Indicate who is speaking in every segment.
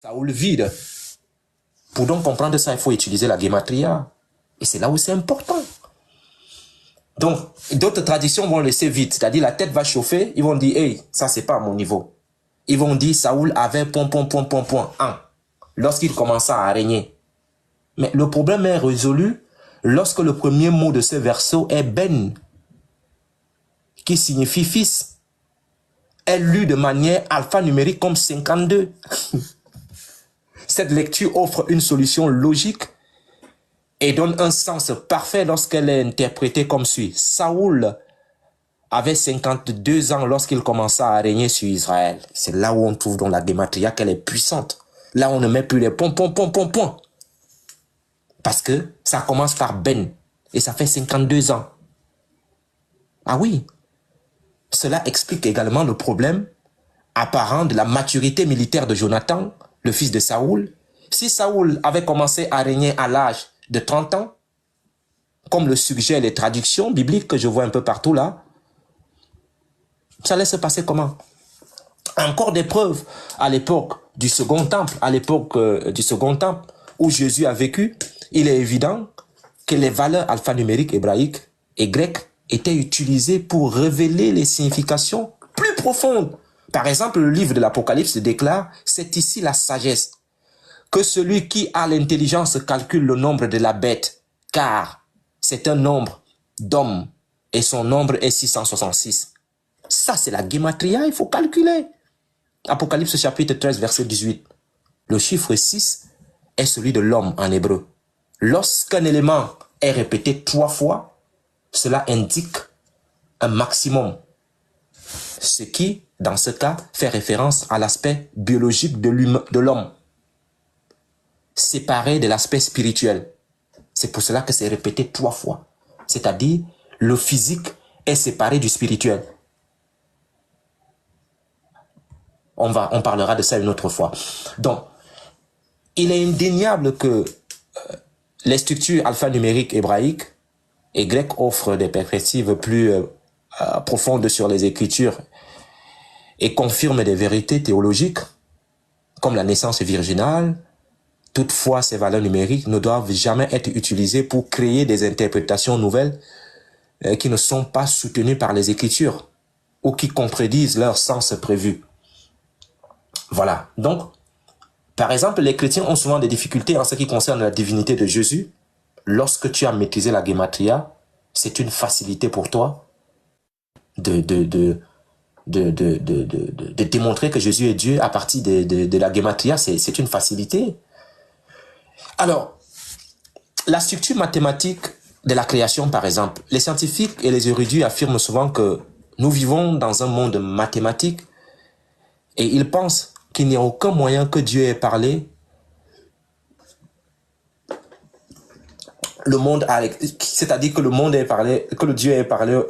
Speaker 1: Saoul vide. Pour donc comprendre ça, il faut utiliser la gematria. Et c'est là où c'est important. Donc, d'autres traditions vont laisser vite. C'est-à-dire, la tête va chauffer. Ils vont dire, hey, ça, c'est pas à mon niveau. Ils vont dire, Saoul avait ... 1. Lorsqu'il commença à régner. Mais le problème est résolu lorsque le premier mot de ce verset est Ben, qui signifie fils, est lu de manière alphanumérique comme 52. Cette lecture offre une solution logique et donne un sens parfait lorsqu'elle est interprétée comme suit. Saoul avait 52 ans lorsqu'il commença à régner sur Israël. C'est là où on trouve dans la gematria qu'elle est puissante. Là, on ne met plus les points. Parce que ça commence par Ben. Et ça fait 52 ans. Ah oui. Cela explique également le problème apparent de la maturité militaire de Jonathan, le fils de Saoul. Si Saoul avait commencé à régner à l'âge de 30 ans, comme le suggèrent les traductions bibliques que je vois un peu partout là, ça allait se passer comment? Encore des preuves à l'époque du Second Temple, où Jésus a vécu, il est évident que les valeurs alphanumériques hébraïques et grecques étaient utilisées pour révéler les significations plus profondes. Par exemple, le livre de l'Apocalypse déclare « C'est ici la sagesse, que celui qui a l'intelligence calcule le nombre de la bête, car c'est un nombre d'hommes et son nombre est 666. » Ça, c'est la gematria, il faut calculer. Apocalypse chapitre 13, verset 18. Le chiffre 6 est celui de l'homme en hébreu. Lorsqu'un élément est répété 3 fois, cela indique un maximum. Ce qui, dans ce cas, fait référence à l'aspect biologique de l'homme, séparé de l'aspect spirituel. C'est pour cela que c'est répété 3 fois. C'est-à-dire, le physique est séparé du spirituel. On parlera de ça une autre fois. Donc, il est indéniable que les structures alphanumériques hébraïques et grecques offrent des perspectives plus profondes sur les Écritures et confirment des vérités théologiques, comme la naissance virginale. Toutefois, ces valeurs numériques ne doivent jamais être utilisées pour créer des interprétations nouvelles qui ne sont pas soutenues par les Écritures ou qui contredisent leur sens prévu. Voilà. Donc, par exemple, les chrétiens ont souvent des difficultés en ce qui concerne la divinité de Jésus. Lorsque tu as maîtrisé la gematria, c'est une facilité pour toi de démontrer que Jésus est Dieu à partir de la gematria. C'est une facilité. Alors, la structure mathématique de la création, par exemple, les scientifiques et les érudits affirment souvent que nous vivons dans un monde mathématique et ils pensent qu'il n'y a aucun moyen que Dieu ait parlé le monde, c'est-à-dire que le monde ait parlé, que le Dieu ait parlé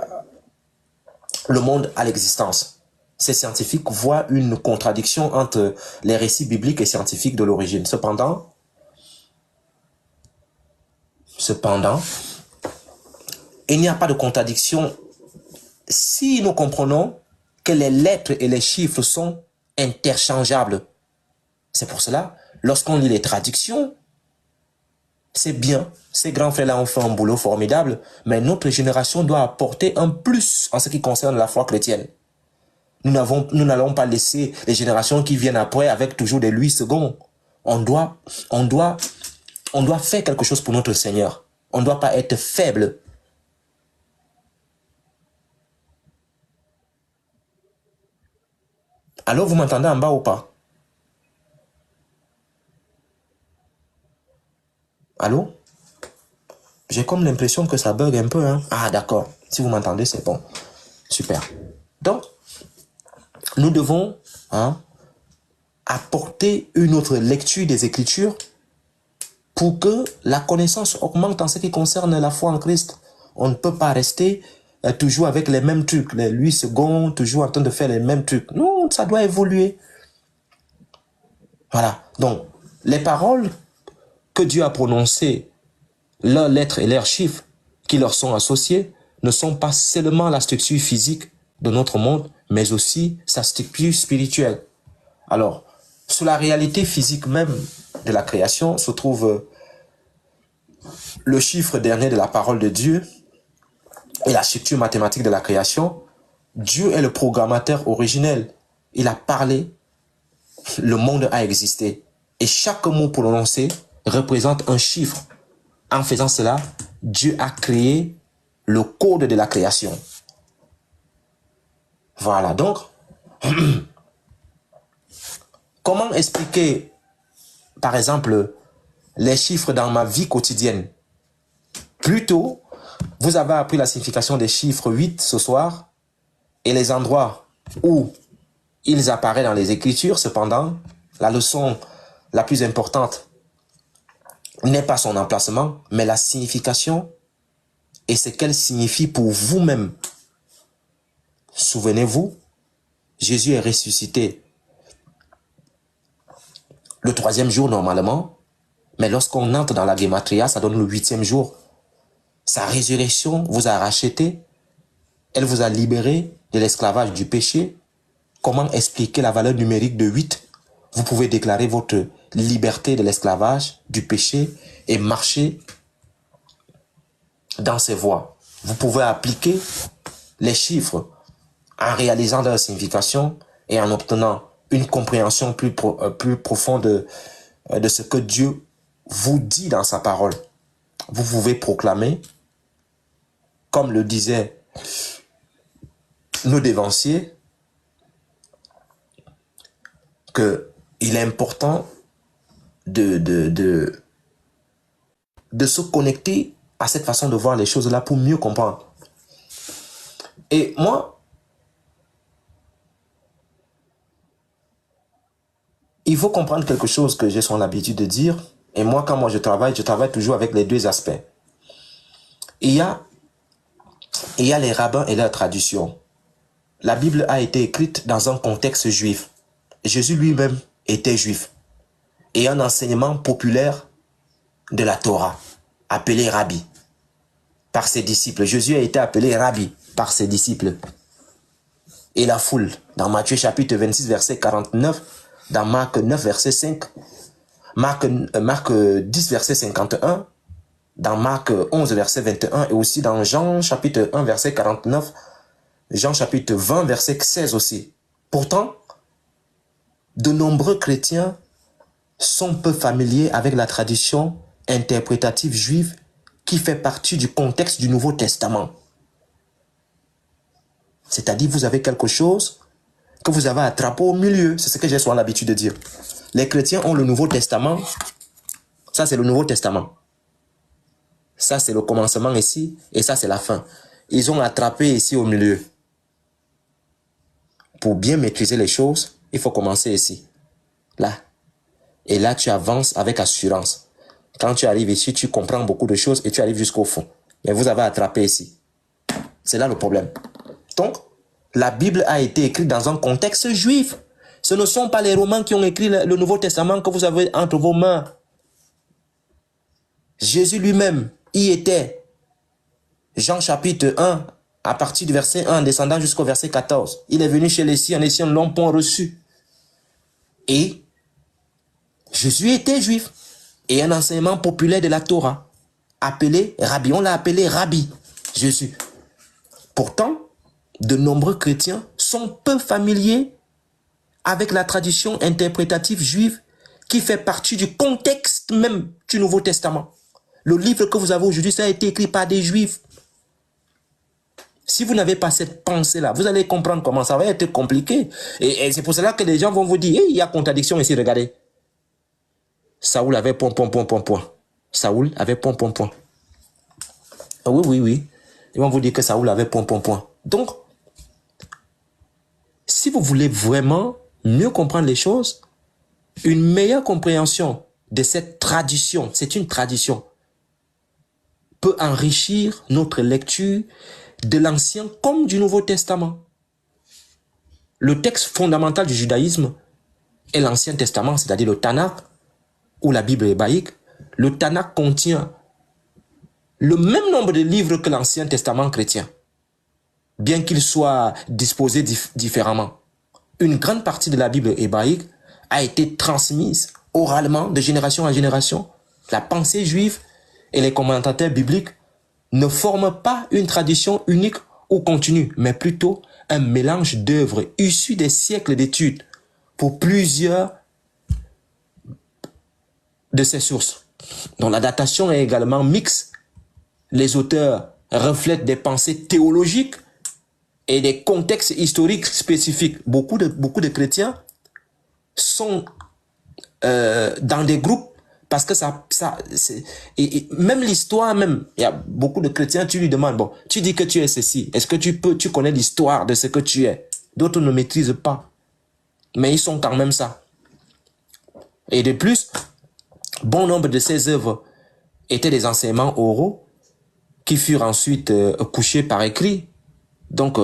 Speaker 1: le monde à l'existence. Ces scientifiques voient une contradiction entre les récits bibliques et scientifiques de l'origine. Cependant, il n'y a pas de contradiction si nous comprenons que les lettres et les chiffres sont interchangeables. C'est pour cela, lorsqu'on lit les traductions, c'est bien, ces grands frères-là ont fait un boulot formidable, mais notre génération doit apporter un plus en ce qui concerne la foi chrétienne. Nous n'allons pas laisser les générations qui viennent après avec toujours des Louis II. On doit faire quelque chose pour notre Seigneur. On ne doit pas être faible. Alors, vous m'entendez en bas ou pas? Allô? J'ai comme l'impression que ça bug un peu. Hein? Ah, d'accord. Si vous m'entendez, c'est bon. Super. Donc, nous devons apporter une autre lecture des Écritures pour que la connaissance augmente en ce qui concerne la foi en Christ. On ne peut pas rester toujours avec les mêmes trucs, les Louis II, toujours en train de faire les mêmes trucs. Non, ça doit évoluer. Voilà. Donc, les paroles que Dieu a prononcées, leurs lettres et leurs chiffres qui leur sont associés, ne sont pas seulement la structure physique de notre monde, mais aussi sa structure spirituelle. Alors, Sur la réalité physique même de la création se trouve le chiffre dernier de la parole de Dieu et la structure mathématique de la création. Dieu est le programmateur originel. Il a parlé, le monde a existé. Et chaque mot prononcé représente un chiffre. En faisant cela, Dieu a créé le code de la création. Voilà, donc, comment expliquer, par exemple, les chiffres dans ma vie quotidienne? Plutôt, vous avez appris la signification des chiffres 8 ce soir et les endroits où ils apparaissent dans les Écritures. Cependant, la leçon la plus importante n'est pas son emplacement, mais la signification et ce qu'elle signifie pour vous-même. Souvenez-vous, Jésus est ressuscité le 3e jour normalement, mais lorsqu'on entre dans la Gematria, ça donne le 8e jour. Sa résurrection vous a racheté, elle vous a libéré de l'esclavage du péché. Comment expliquer la valeur numérique de 8? Vous pouvez déclarer votre liberté de l'esclavage, du péché et marcher dans ses voies. Vous pouvez appliquer les chiffres en réalisant leur signification et en obtenant une compréhension plus profonde de ce que Dieu vous dit dans sa parole. Vous pouvez proclamer, comme le disaient nos dévanciers, qu'il est important de se connecter à cette façon de voir les choses-là pour mieux comprendre. Et moi, il faut comprendre quelque chose que j'ai son habitude de dire. Et moi, quand je travaille toujours avec les deux aspects. Il y a les rabbins et leurs traditions. La Bible a été écrite dans un contexte juif. Jésus lui-même était juif. Et un enseignement populaire de la Torah, appelé Rabbi, par ses disciples. Jésus a été appelé Rabbi par ses disciples. Et la foule, dans Matthieu chapitre 26, verset 49, dans Marc 9, verset 5, Marc 10, verset 51, dans Marc 11, verset 21, et aussi dans Jean chapitre 1, verset 49, Jean chapitre 20, verset 16 aussi. Pourtant, de nombreux chrétiens sont peu familiers avec la tradition interprétative juive qui fait partie du contexte du Nouveau Testament. C'est-à-dire, vous avez quelque chose que vous avez attrapé au milieu. C'est ce que j'ai souvent l'habitude de dire. Les chrétiens ont le Nouveau Testament. Ça, c'est le Nouveau Testament. Ça, c'est le commencement ici. Et ça, c'est la fin. Ils ont attrapé ici au milieu. Pour bien maîtriser les choses, il faut commencer ici. Là. Et là, tu avances avec assurance. Quand tu arrives ici, tu comprends beaucoup de choses et tu arrives jusqu'au fond. Mais vous avez attrapé ici. C'est là le problème. Donc, la Bible a été écrite dans un contexte juif. Ce ne sont pas les Romains qui ont écrit le Nouveau Testament que vous avez entre vos mains. Jésus lui-même y était. Jean chapitre 1, à partir du verset 1, descendant jusqu'au verset 14. Il est venu chez les siens l'ont point reçu. Et Jésus était juif. Et un enseignement populaire de la Torah, appelé Rabbi. On l'a appelé Rabbi, Jésus. Pourtant, de nombreux chrétiens sont peu familiers avec la tradition interprétative juive qui fait partie du contexte même du Nouveau Testament. Le livre que vous avez aujourd'hui, ça a été écrit par des juifs. Si vous n'avez pas cette pensée-là, vous allez comprendre comment ça va être compliqué. Et c'est pour cela que les gens vont vous dire, hey, il y a contradiction ici, regardez. Saoul avait point. Saoul avait point. Oui. Ils vont vous dire que Saoul avait point. Donc, si vous voulez vraiment mieux comprendre les choses, une meilleure compréhension de cette tradition, c'est une tradition, peut enrichir notre lecture de l'Ancien comme du Nouveau Testament. Le texte fondamental du judaïsme est l'Ancien Testament, c'est-à-dire le Tanakh, ou la Bible hébraïque. Le Tanakh contient le même nombre de livres que l'Ancien Testament chrétien, bien qu'il soit disposé différemment. Une grande partie de la Bible hébraïque a été transmise oralement de génération en génération. La pensée juive et les commentateurs bibliques ne forment pas une tradition unique ou continue, mais plutôt un mélange d'œuvres issues des siècles d'études pour plusieurs de ces sources. Donc la datation est également mixte. Les auteurs reflètent des pensées théologiques et des contextes historiques spécifiques. Beaucoup de chrétiens sont dans des groupes parce que et même l'histoire même, il y a beaucoup de chrétiens, tu lui demandes, bon, tu dis que tu es ceci, est-ce que tu connais l'histoire de ce que tu es? D'autres ne maîtrisent pas, mais ils sont quand même ça. Et de plus, bon nombre de ces œuvres étaient des enseignements oraux qui furent ensuite couchés par écrit. Donc,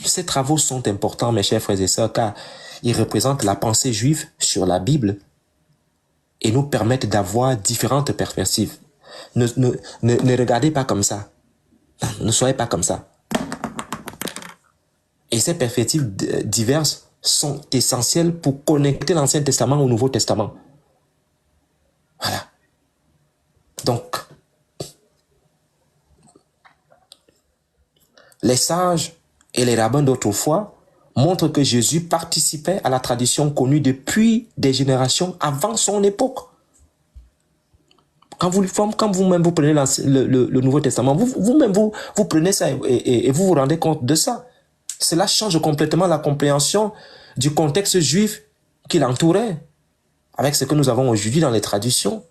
Speaker 1: ces travaux sont importants, mes chers frères et sœurs, car ils représentent la pensée juive sur la Bible et nous permettent d'avoir différentes perspectives. Ne regardez pas comme ça. Ne soyez pas comme ça. Et ces perspectives diverses sont essentielles pour connecter l'Ancien Testament au Nouveau Testament. Voilà. Donc, les sages et les rabbins d'autrefois montrent que Jésus participait à la tradition connue depuis des générations avant son époque. Quand vous-même vous prenez le Nouveau Testament, vous-même vous prenez ça et vous vous rendez compte de ça. Cela change complètement la compréhension du contexte juif qui l'entourait avec ce que nous avons aujourd'hui dans les traditions.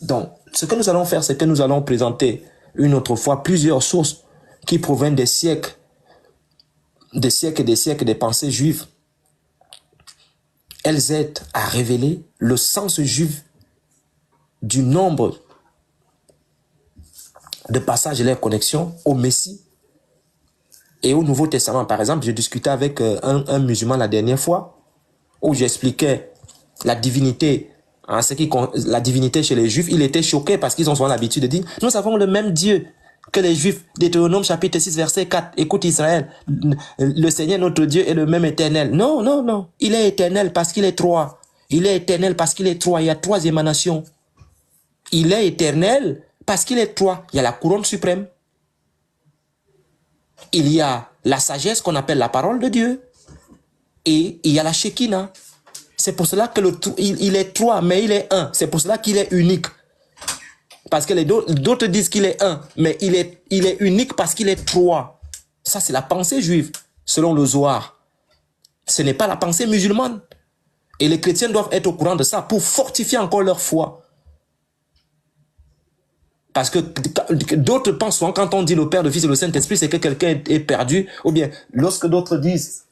Speaker 1: Donc, ce que nous allons faire, c'est que nous allons présenter une autre fois plusieurs sources qui proviennent des siècles et des siècles des pensées juives. Elles aident à révéler le sens juif du nombre de passages et leurs connexions au Messie et au Nouveau Testament. Par exemple, je discutais avec un musulman la dernière fois où j'expliquais la divinité. La divinité chez les Juifs, il était choqué parce qu'ils ont souvent l'habitude de dire « Nous avons le même Dieu que les Juifs. » Deutéronome chapitre 6, verset 4. « Écoute Israël, le Seigneur notre Dieu est le même éternel. » Non, non, non. Il est éternel parce qu'il est trois. Il est éternel parce qu'il est trois. Il y a trois émanations. Il est éternel parce qu'il est trois. Il y a la couronne suprême. Il y a la sagesse qu'on appelle la parole de Dieu. Et il y a la Shekinah. C'est pour cela que il est trois, mais il est un. C'est pour cela qu'il est unique. Parce que d'autres disent qu'il est un, mais il est unique parce qu'il est trois. Ça, c'est la pensée juive, selon le Zohar. Ce n'est pas la pensée musulmane. Et les chrétiens doivent être au courant de ça pour fortifier encore leur foi. Parce que d'autres pensent souvent, quand on dit le Père, le Fils et le Saint-Esprit, c'est que quelqu'un est perdu. Ou bien, lorsque d'autres disent...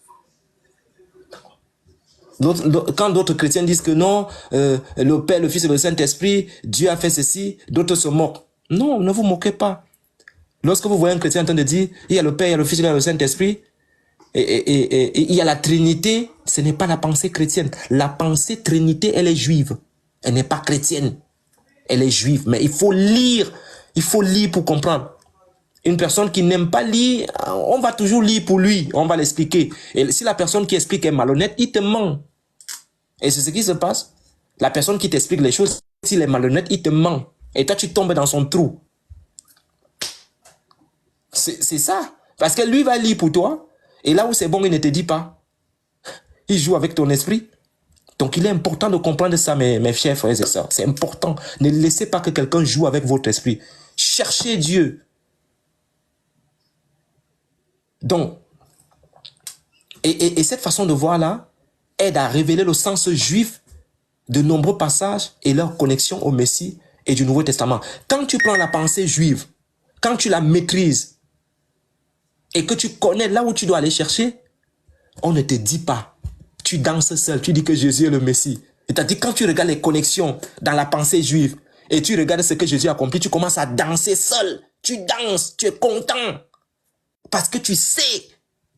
Speaker 1: Quand d'autres chrétiens disent que non, le Père, le Fils et le Saint-Esprit, Dieu a fait ceci, d'autres se moquent. Non, ne vous moquez pas. Lorsque vous voyez un chrétien en train de dire, il y a le Père, il y a le Fils, il y a le Saint-Esprit, et il y a la Trinité, ce n'est pas la pensée chrétienne. La pensée Trinité, elle est juive. Elle n'est pas chrétienne. Elle est juive. Mais il faut lire pour comprendre. Une personne qui n'aime pas lire, on va toujours lire pour lui, on va l'expliquer. Et si la personne qui explique est malhonnête, il te ment. Et c'est ce qui se passe. La personne qui t'explique les choses, s'il est malhonnête, il te ment. Et toi, tu tombes dans son trou. C'est ça. Parce que lui va lire pour toi. Et là où c'est bon, il ne te dit pas. Il joue avec ton esprit. Donc, il est important de comprendre ça, mes chers frères et sœurs. C'est important. Ne laissez pas que quelqu'un joue avec votre esprit. Cherchez Dieu. Donc, et cette façon de voir là aide à révéler le sens juif de nombreux passages et leur connexion au Messie et du Nouveau Testament. Quand tu prends la pensée juive, quand tu la maîtrises et que tu connais là où tu dois aller chercher, on ne te dit pas. Tu danses seul, tu dis que Jésus est le Messie. C'est-à-dire quand tu regardes les connexions dans la pensée juive et tu regardes ce que Jésus a accompli, tu commences à danser seul. Tu danses, tu es content. Parce que tu sais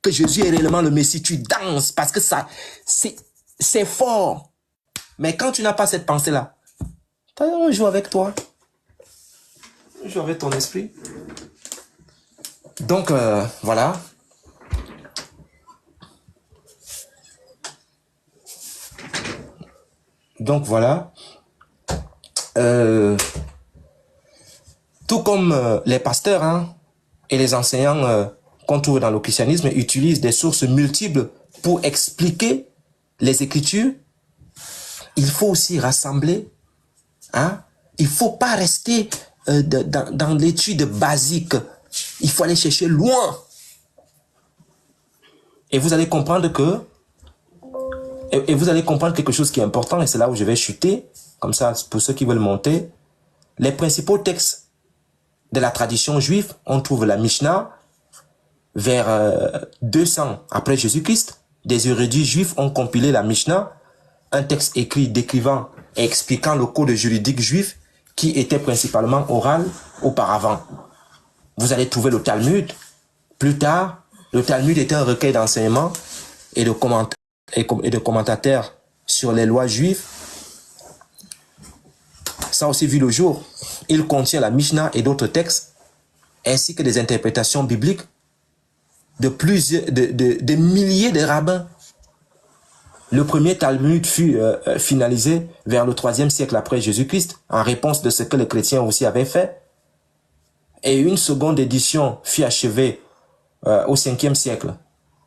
Speaker 1: que Jésus est réellement le Messie, tu danses parce que ça, c'est fort. Mais quand tu n'as pas cette pensée-là, on joue avec toi. On joue avec ton esprit. Donc, voilà. Donc voilà. Tout comme les pasteurs hein, et les enseignants qu'on trouve dans le christianisme utilisent des sources multiples pour expliquer les Écritures, il faut aussi rassembler. Hein? Il ne faut pas rester dans l'étude basique. Il faut aller chercher loin. Et vous allez comprendre que et vous allez comprendre quelque chose qui est important, et c'est là où je vais chuter, comme ça, pour ceux qui veulent monter. Les principaux textes de la tradition juive, on trouve la Mishnah, vers 200 après Jésus-Christ. Des érudits juifs ont compilé la Mishnah, un texte écrit décrivant et expliquant le code juridique juif qui était principalement oral auparavant. Vous allez trouver le Talmud. Plus tard, le Talmud était un recueil d'enseignements et de commentateurs sur les lois juives. Ça a aussi vu le jour. Il contient la Mishnah et d'autres textes, ainsi que des interprétations bibliques de milliers de rabbins. Le premier Talmud fut finalisé vers le 3e siècle après Jésus-Christ, en réponse de ce que les chrétiens aussi avaient fait. Et une seconde édition fut achevée au 5e siècle.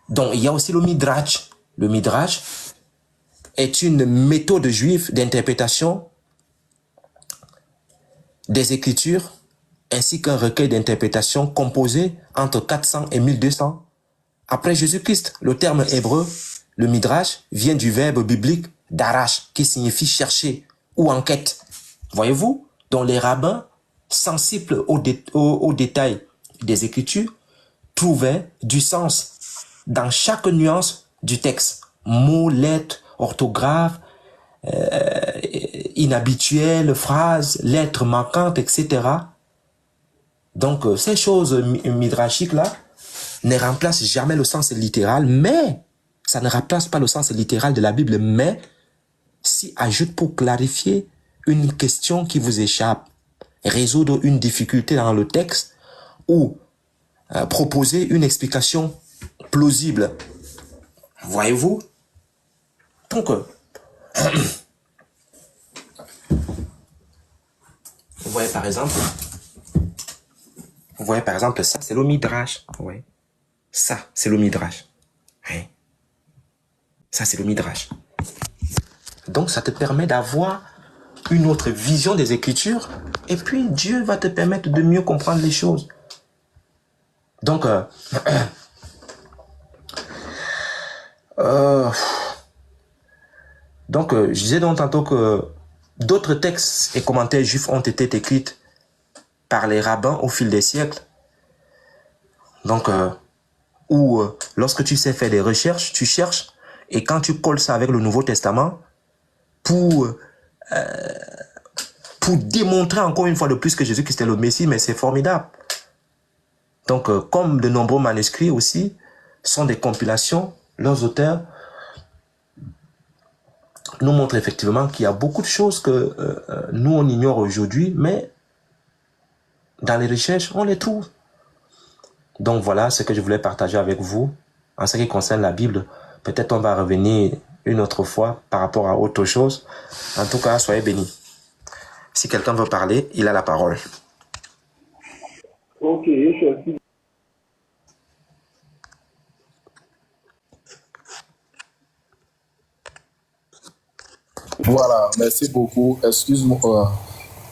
Speaker 1: Donc il y a aussi le Midrash. Le Midrash est une méthode juive d'interprétation des Écritures, ainsi qu'un recueil d'interprétation composé entre 400 et 1200 après Jésus-Christ. Le terme hébreu, le Midrash, vient du verbe biblique darash, qui signifie chercher ou enquête. Voyez-vous? Donc les rabbins, sensibles aux détails des Écritures, trouvaient du sens dans chaque nuance du texte. Mots, lettres, orthographe, inhabituelles, phrases, lettres manquantes, etc. Donc, ces choses midrashiques-là ne remplacent jamais le sens littéral, mais ça ne remplace pas le sens littéral de la Bible, mais s'y ajoute pour clarifier une question qui vous échappe, résoudre une difficulté dans le texte ou proposer une explication plausible. Voyez-vous? Donc, vous voyez par exemple, ça c'est le Midrash. Oui. Ça c'est le Midrash. Oui. Ça c'est le Midrash. Donc ça te permet d'avoir une autre vision des Écritures, et puis Dieu va te permettre de mieux comprendre les choses. Donc, je disais donc tantôt que d'autres textes et commentaires juifs ont été écrits par les rabbins au fil des siècles. Donc, lorsque tu sais faire des recherches, tu cherches, et quand tu colles ça avec le Nouveau Testament, pour démontrer encore une fois de plus que Jésus-Christ est le Messie, mais c'est formidable. Donc, comme de nombreux manuscrits aussi sont des compilations, leurs auteurs nous montrent effectivement qu'il y a beaucoup de choses que nous, on ignore aujourd'hui, mais dans les recherches, on les trouve. Donc, voilà ce que je voulais partager avec vous en ce qui concerne la Bible. Peut-être on va revenir une autre fois par rapport à autre chose. En tout cas, soyez bénis. Si quelqu'un veut parler, il a la parole.
Speaker 2: Ok, je suis.
Speaker 3: Voilà, merci beaucoup. Excuse-moi,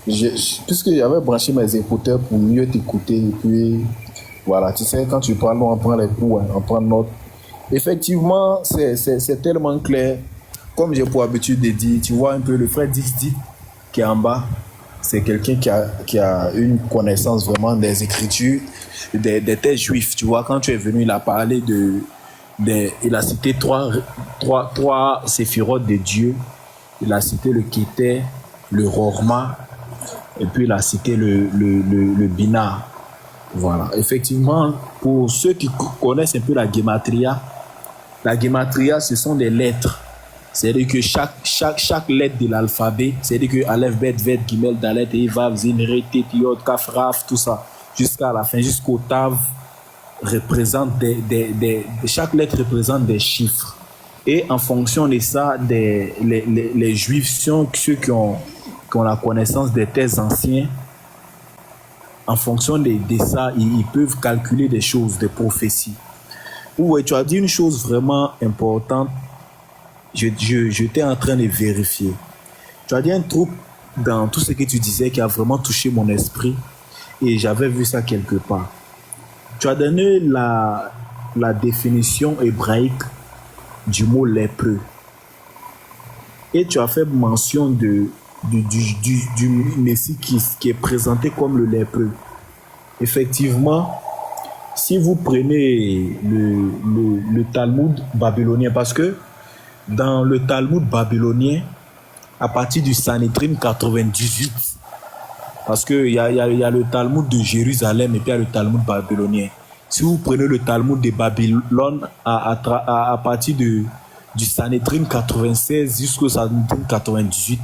Speaker 3: puisque j'avais branché mes écouteurs pour mieux t'écouter, et puis voilà, tu sais, quand tu parles, on prend les coups, hein, on prend note. Effectivement, c'est tellement clair. Comme j'ai pour habitude de dire, tu vois un peu le frère Dix dit qui est en bas, c'est quelqu'un qui a une connaissance vraiment des Écritures, des textes juifs. Tu vois, quand tu es venu, il a parlé il a cité trois séphirotes de Dieu. Il a cité le Kéter, le Rorma, et puis il a cité le Bina. Voilà. Effectivement, pour ceux qui connaissent un peu la Gematria, ce sont des lettres. C'est-à-dire que chaque lettre de l'alphabet, c'est-à-dire que Aleph, Bet, Vet, Gimel, Dalet, Evav, Zin, Re, Tet, Yod, Kaf, Raf, tout ça, jusqu'à la fin, jusqu'au Tav, représente chaque lettre représente des chiffres. Et en fonction de ça, les Juifs, ceux qui ont la connaissance des textes anciens, en fonction de ça, ils peuvent calculer des choses, des prophéties. Oui, tu as dit une chose vraiment importante. J'étais en train de vérifier. Tu as dit un truc dans tout ce que tu disais qui a vraiment touché mon esprit et j'avais vu ça quelque part. Tu as donné la définition hébraïque du mot lépreux et tu as fait mention du Messie qui est présenté comme le lépreux. Effectivement, si vous prenez le Talmud babylonien, parce que dans le Talmud babylonien, à partir du Sanhédrin 98, parce qu'il y a le Talmud de Jérusalem et puis il y a le Talmud babylonien. Si vous prenez le Talmud de Babylone à partir du Sanhédrin 96 jusqu'au Sanhédrin 98,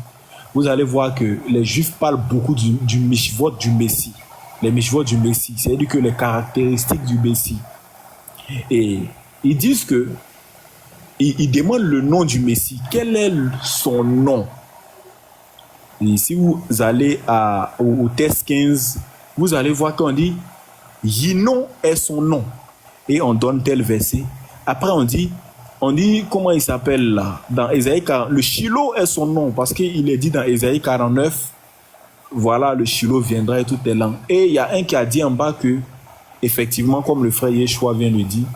Speaker 3: vous allez voir que les Juifs parlent beaucoup du Mishvot du Messie. Les Mishvot du Messie, c'est-à-dire que les caractéristiques du Messie. Et ils disent que, ils demandent le nom du Messie. Quel est son nom? Et si vous allez au test 15, vous allez voir qu'on dit Yinon est son nom. Et on donne tel verset. Après on dit comment il s'appelle là? Dans Ésaïe 40, le Shiloh est son nom. Parce qu'il est dit dans Ésaïe 49, voilà, le Shiloh viendra et toutes les langues. Et il y a un qui a dit en bas que, effectivement, comme le frère Yeshua vient de dire,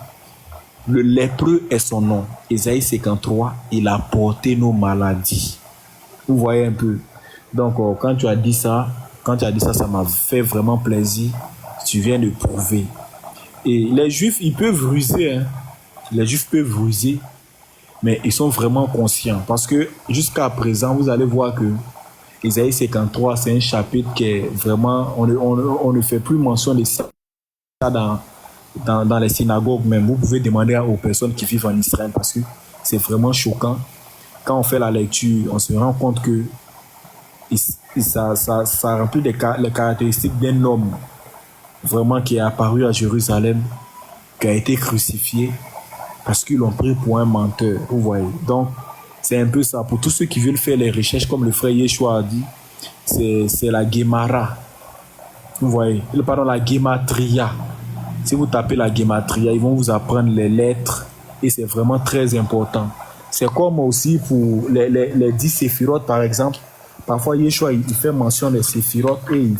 Speaker 3: le lépreux est son nom. Ésaïe 53, il a porté nos maladies. Vous voyez un peu. Donc, quand tu as dit ça, ça m'a fait vraiment plaisir. Tu viens de prouver. Et les Juifs, ils peuvent ruser. Hein. Les Juifs peuvent ruser, mais ils sont vraiment conscients. Parce que jusqu'à présent, vous allez voir que Ésaïe 53, c'est un chapitre qui est vraiment... On ne fait plus mention de ça dans les synagogues même. Vous pouvez demander aux personnes qui vivent en Israël parce que c'est vraiment choquant. Quand on fait la lecture, on se rend compte que ça remplit les caractéristiques d'un homme vraiment qui est apparu à Jérusalem, qui a été crucifié parce qu'ils l'ont pris pour un menteur. Vous voyez. Donc, c'est un peu ça. Pour tous ceux qui veulent faire les recherches, comme le frère Yeshua a dit, c'est la Gemara. Vous voyez. Pardon, la Gematria. Si vous tapez la Gematria, ils vont vous apprendre les lettres et c'est vraiment très important. C'est comme aussi pour les 10 séphirotes, par exemple. Parfois, Yeshua, il fait mention des séphirotes et il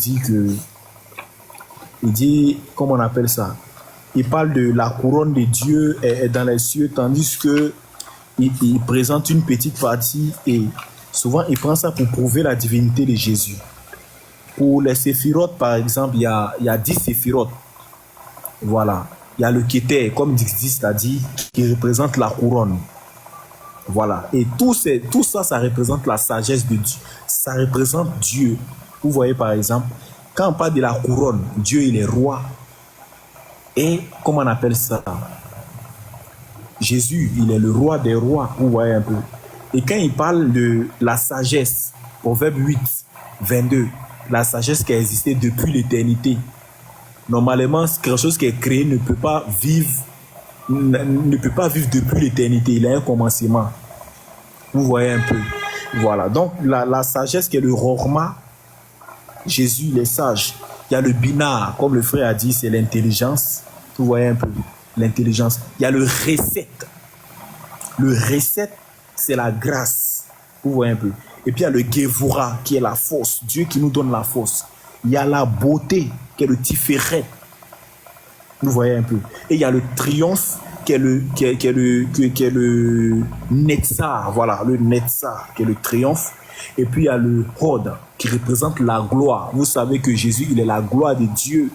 Speaker 3: dit, comment on appelle ça? Il parle de la couronne de Dieu est dans les cieux, tandis que il présente une petite partie et souvent il prend ça pour prouver la divinité de Jésus. Pour les séphirotes, par exemple, il y a 10 séphirotes. Voilà. Il y a le Kéter, comme Dixis l'a dit, qui représente la couronne. Voilà. Et tout ça, ça représente la sagesse de Dieu. Ça représente Dieu. Vous voyez, par exemple, quand on parle de la couronne, Dieu, il est roi. Et comment on appelle ça? Jésus, il est le roi des rois. Vous voyez un peu. Et quand il parle de la sagesse, Proverbe 8, 22, la sagesse qui a existé depuis l'éternité. Normalement, quelque chose qui est créé ne peut pas vivre depuis l'éternité. Il a un commencement. Vous voyez un peu. Voilà. Donc, la sagesse qui est le Rorma, Jésus, il est sage. Il y a le Binah, comme le frère a dit, c'est l'intelligence. Vous voyez un peu. L'intelligence. Il y a le Recette. Le Recette, c'est la grâce. Vous voyez un peu. Et puis il y a le Gevura, qui est la force. Dieu qui nous donne la force. Il y a la beauté, qui est le Tiferet. Vous voyez un peu. Et il y a le triomphe, qui est le Netzar. Voilà, le Netzar, qui est le triomphe. Et puis il y a le Hod, qui représente la gloire. Vous savez que Jésus, il est la gloire de Dieu.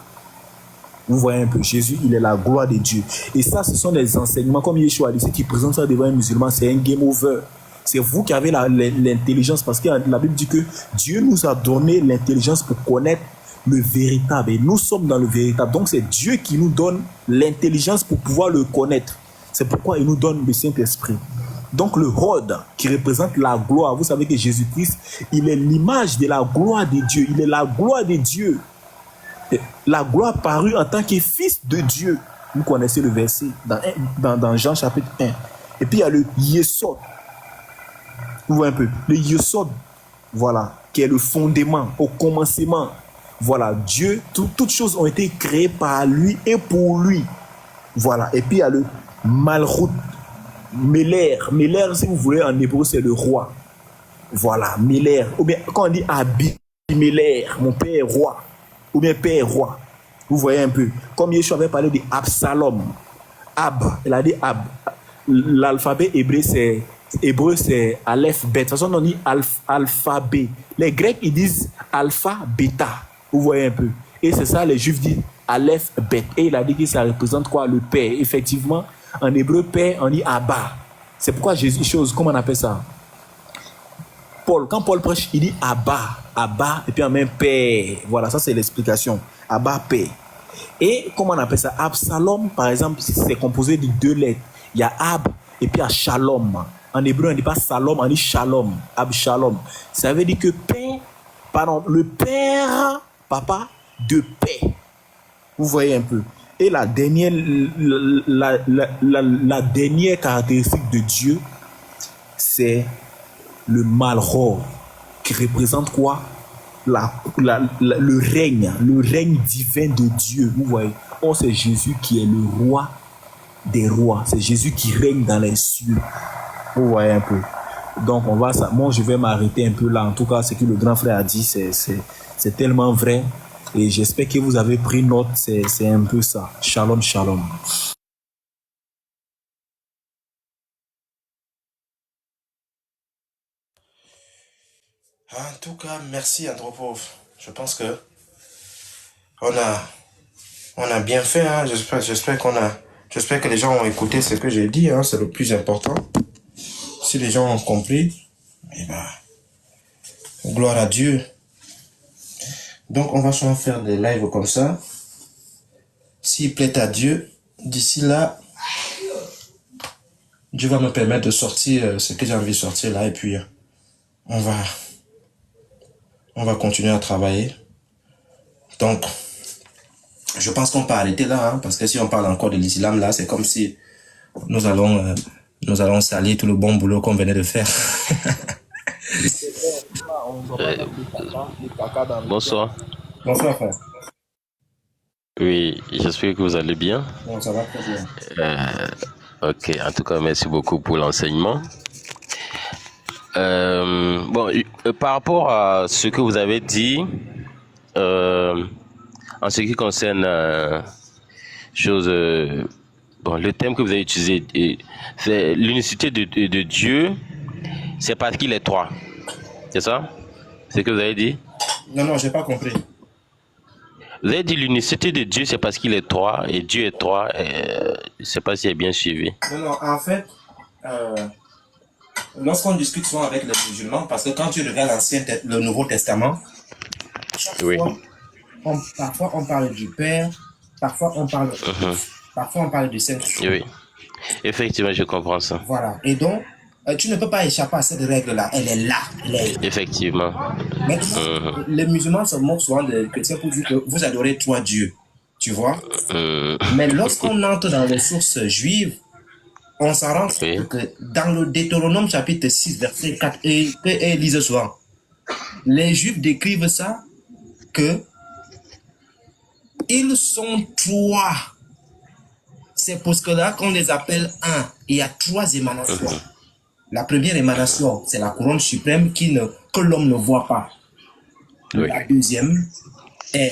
Speaker 3: Vous voyez un peu, Jésus, il est la gloire de Dieu. Et ça, ce sont des enseignements, comme Yeshua a dit, ceux qui présentent ça devant un musulman, c'est un game over. C'est vous qui avez l'intelligence, parce que la Bible dit que Dieu nous a donné l'intelligence pour connaître le véritable. Et nous sommes dans le véritable. Donc, c'est Dieu qui nous donne l'intelligence pour pouvoir le connaître. C'est pourquoi il nous donne le Saint-Esprit. Donc, le Hod, qui représente la gloire. Vous savez que Jésus-Christ, il est l'image de la gloire de Dieu. Il est la gloire de Dieu. La gloire parue en tant que fils de Dieu. Vous connaissez le verset dans Jean chapitre 1. Et puis il y a le Yesod. Vous voyez un peu. Le Yesod, voilà, qui est le fondement, au commencement. Voilà, Dieu, toutes choses ont été créées par lui et pour lui. Voilà. Et puis il y a le Malchut, Meler. Meler, si vous voulez, en hébreu, c'est le roi. Voilà, Meler. Ou bien, quand on dit Abimeler, mon père est roi. Ou bien père est roi. Vous voyez un peu. Comme Yeshua avait parlé d'Absalom. Il a dit Ab. L'alphabet hébreu, c'est Aleph, Bet. De toute façon, on dit alphabet. Les Grecs, ils disent alpha, bêta. Vous voyez un peu. Et c'est ça, les Juifs disent Aleph, Bet. Et il a dit que ça représente quoi? Le père. Effectivement, en hébreu, père, on dit Abba. C'est pourquoi Jésus, comment on appelle ça? Quand Paul prêche, il dit Abba, Abba, et puis en même père. Voilà, ça c'est l'explication. Abba, père. Et comment on appelle ça? Absalom, par exemple, c'est composé de 2 lettres. Il y a Ab et puis il y a Shalom. En hébreu, on ne dit pas Salom, on dit Shalom. Abshalom. Ça veut dire que le père, papa, de paix. Vous voyez un peu. Et la dernière caractéristique de Dieu, c'est le Malchor, qui représente quoi? Le règne divin de Dieu. Vous voyez, c'est Jésus qui est le roi des rois. C'est Jésus qui règne dans les cieux. Vous voyez un peu. Donc moi je vais m'arrêter un peu là. En tout cas, ce que le grand frère a dit, c'est tellement vrai. Et j'espère que vous avez pris note. C'est un peu ça. Shalom, shalom.
Speaker 1: En tout cas, merci Andropov. Je pense que on a bien fait. Hein. J'espère que les gens ont écouté ce que j'ai dit. Hein. C'est le plus important. Si les gens ont compris, eh ben, gloire à Dieu. Donc, on va souvent faire des lives comme ça. S'il plaît à Dieu, d'ici là, Dieu va me permettre de sortir ce que j'ai envie de sortir là. Et puis, on va continuer à travailler. Donc, je pense qu'on peut arrêter là, hein, parce que si on parle encore de l'islam là, c'est comme si nous allons salir tout le bon boulot qu'on venait de faire.
Speaker 2: Bonsoir.
Speaker 1: Bonsoir, frère.
Speaker 2: Oui, j'espère que vous allez bien.
Speaker 1: Bon, ça va très bien.
Speaker 2: Ok, en tout cas, merci beaucoup pour l'enseignement. Par rapport à ce que vous avez dit, en ce qui concerne le thème que vous avez utilisé, c'est l'unicité de Dieu, c'est parce qu'il est 3. C'est ça? C'est ce que vous avez dit?
Speaker 1: Non, j'ai pas compris.
Speaker 2: Vous avez dit l'unicité de Dieu, c'est parce qu'il est 3, et Dieu est 3. Je ne sais pas si j'ai bien suivi.
Speaker 1: Non, en fait, lorsqu'on discute souvent avec les musulmans, parce que quand tu regardes le Nouveau Testament, chaque fois, parfois on parle du Père, parfois on parle du Fils, parfois on parle du Saint-Esprit.
Speaker 2: Oui, effectivement, je comprends ça.
Speaker 1: Voilà, et donc, tu ne peux pas échapper à cette règle-là, elle est là.
Speaker 2: Effectivement.
Speaker 1: Maintenant, les musulmans se moquent souvent des chrétiens pour dire que vous adorez 3 dieux, tu vois. Mais lorsqu'on entre dans les sources juives, on s'en rend compte que dans le Deutéronome chapitre 6, verset 4, et lisez souvent, les Juifs décrivent ça que ils sont 3. C'est pour cela qu'on les appelle un. Il y a 3 émanations. La première émanation, c'est la couronne suprême que l'homme ne voit pas. La deuxième est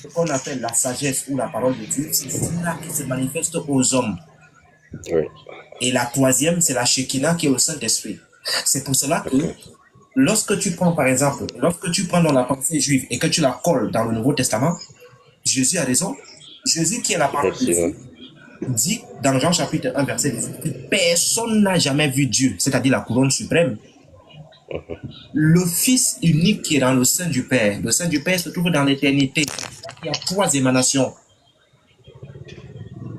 Speaker 1: ce qu'on appelle la sagesse ou la parole de Dieu. C'est celle-là qui se manifeste aux hommes. Et la troisième, c'est la Shekinah qui est au Saint-Esprit. C'est pour cela que lorsque tu prends, par exemple, dans la pensée juive et que tu la colles dans le Nouveau Testament, Jésus a raison. Jésus qui est la parole de Dieu dit dans Jean chapitre 1 verset 18 que personne n'a jamais vu Dieu, c'est-à-dire la couronne suprême. Le Fils unique qui est dans le sein du Père. Le sein du Père se trouve dans l'éternité. Il y a 3 émanations.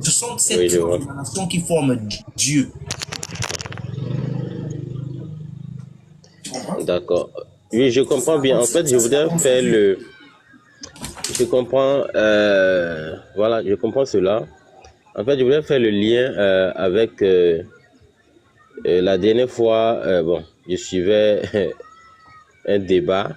Speaker 1: Ce sont ces 3 émanations qui forment Dieu. Tu comprends?
Speaker 2: D'accord. Oui, je comprends bien. En fait, je voudrais faire le... Je comprends... Voilà, je comprends cela. En fait, je voulais faire le lien avec La dernière fois, bon, je suivais un débat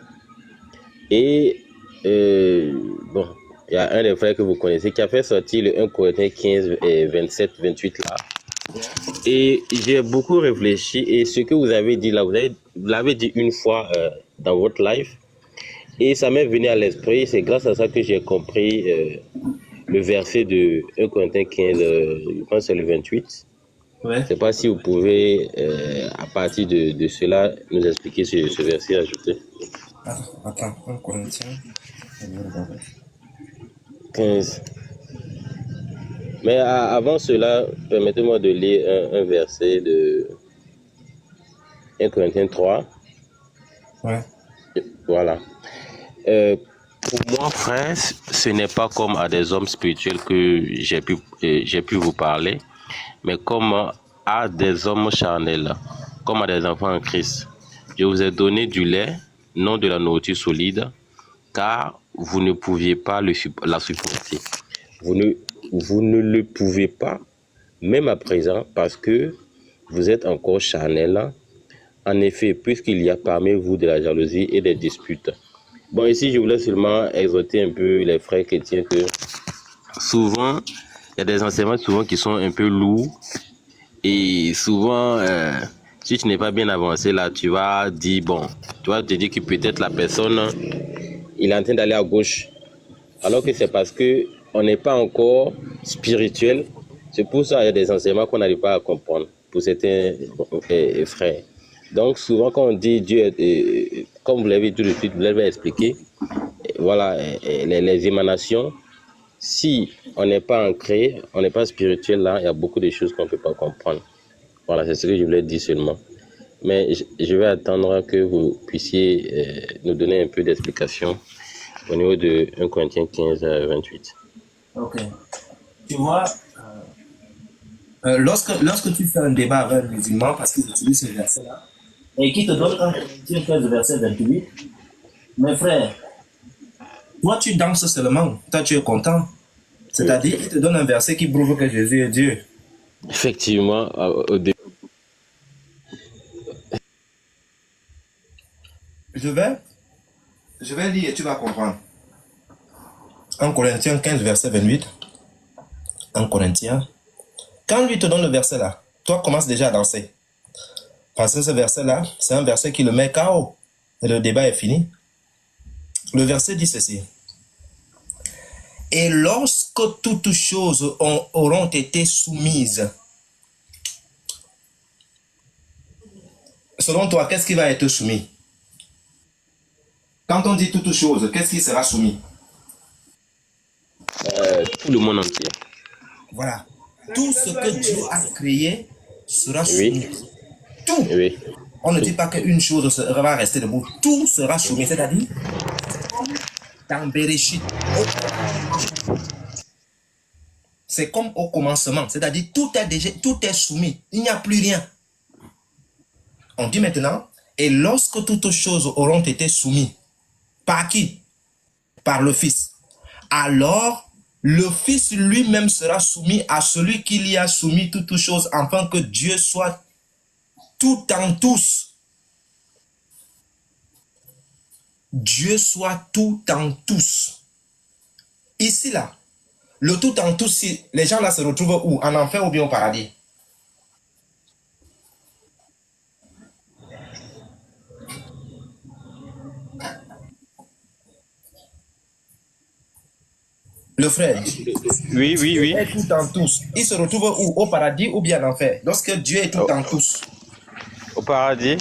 Speaker 2: et bon, il y a un des frères que vous connaissez qui a fait sortir le 1 Corinthiens 15 et 27, 28 là. Et j'ai beaucoup réfléchi et ce que vous avez dit là, vous l'avez dit une fois dans votre live et ça m'est venu à l'esprit. C'est grâce à ça que j'ai compris le verset de 1 Corinthiens 15, je pense que c'est le 28. Ouais. Je ne sais pas si vous pouvez, à partir de cela, nous expliquer ce verset ajouté.
Speaker 1: Attends, 1 Corinthiens
Speaker 2: 15. Mais avant cela, permettez-moi de lire un verset de 1 Corinthiens 3.
Speaker 1: Ouais.
Speaker 2: Voilà. Pour moi, frère, ce n'est pas comme à des hommes spirituels que j'ai pu vous parler, mais comme à des hommes charnels, comme à des enfants en Christ. Je vous ai donné du lait, non de la nourriture solide, car vous ne pouviez pas la supporter. Vous ne le pouvez pas, même à présent, parce que vous êtes encore charnel. En effet, puisqu'il y a parmi vous de la jalousie et des disputes. Bon, ici, je voulais seulement exhorter un peu les frères chrétiens que souvent, il y a des enseignements souvent qui sont un peu lourds et souvent, si tu n'es pas bien avancé là, tu vas dire, bon, tu vas te dire que peut-être la personne, il est en train d'aller à gauche, alors que c'est parce que on n'est pas encore spirituel. C'est pour ça qu'il y a des enseignements qu'on n'arrive pas à comprendre pour certains frères. Donc souvent quand on dit Dieu, comme vous l'avez tout de suite, vous l'avez expliqué, voilà, les émanations, si on n'est pas ancré, on n'est pas spirituel là, il y a beaucoup de choses qu'on ne peut pas comprendre. Voilà, c'est ce que je voulais dire seulement. Mais je vais attendre que vous puissiez nous donner un peu d'explication au niveau de 1 Corinthiens 15 à 28.
Speaker 1: Ok. Tu vois, lorsque tu fais un débat avec un musulman parce qu'il utilise ce verset-là, et qui te donne un Corinthiens 15, verset 28, mes frères, toi tu danses seulement, toi tu es content. C'est-à-dire, il te donne un verset qui prouve que Jésus est Dieu.
Speaker 2: Effectivement, au début.
Speaker 1: Je vais lire et tu vas comprendre. 1 Corinthiens 15, verset 28. 1 Corinthiens. Quand lui te donne le verset là, toi commence déjà à danser. Parce que ce verset là, c'est un verset qui le met KO. Et le débat est fini. Le verset dit ceci. Et lorsque toutes choses auront été soumises, selon toi, qu'est-ce qui va être soumis? Quand on dit toutes choses, qu'est-ce qui sera soumis?
Speaker 2: Tout le monde entier.
Speaker 1: Voilà. Tout ce que Dieu a créé sera soumis.
Speaker 2: Oui.
Speaker 1: Tout.
Speaker 2: Oui.
Speaker 1: On ne dit pas qu'une chose va rester debout. Tout sera soumis. C'est-à-dire, dans Bereshit, c'est comme au commencement. C'est-à-dire, tout est soumis. Il n'y a plus rien. On dit maintenant, et lorsque toutes choses auront été soumises, par qui? Par le Fils. Alors, le Fils lui-même sera soumis à celui qui lui a soumis toutes choses, afin que Dieu soit tout en tous. Dieu soit tout en tous. Ici, là, le tout en tous, si les gens là se retrouvent où? En enfer ou bien au paradis? Le frère.
Speaker 2: Oui.
Speaker 1: Dieu est tout en tous. Il se retrouve où? Au paradis ou bien en enfer? Lorsque Dieu est tout en tous.
Speaker 2: Au paradis.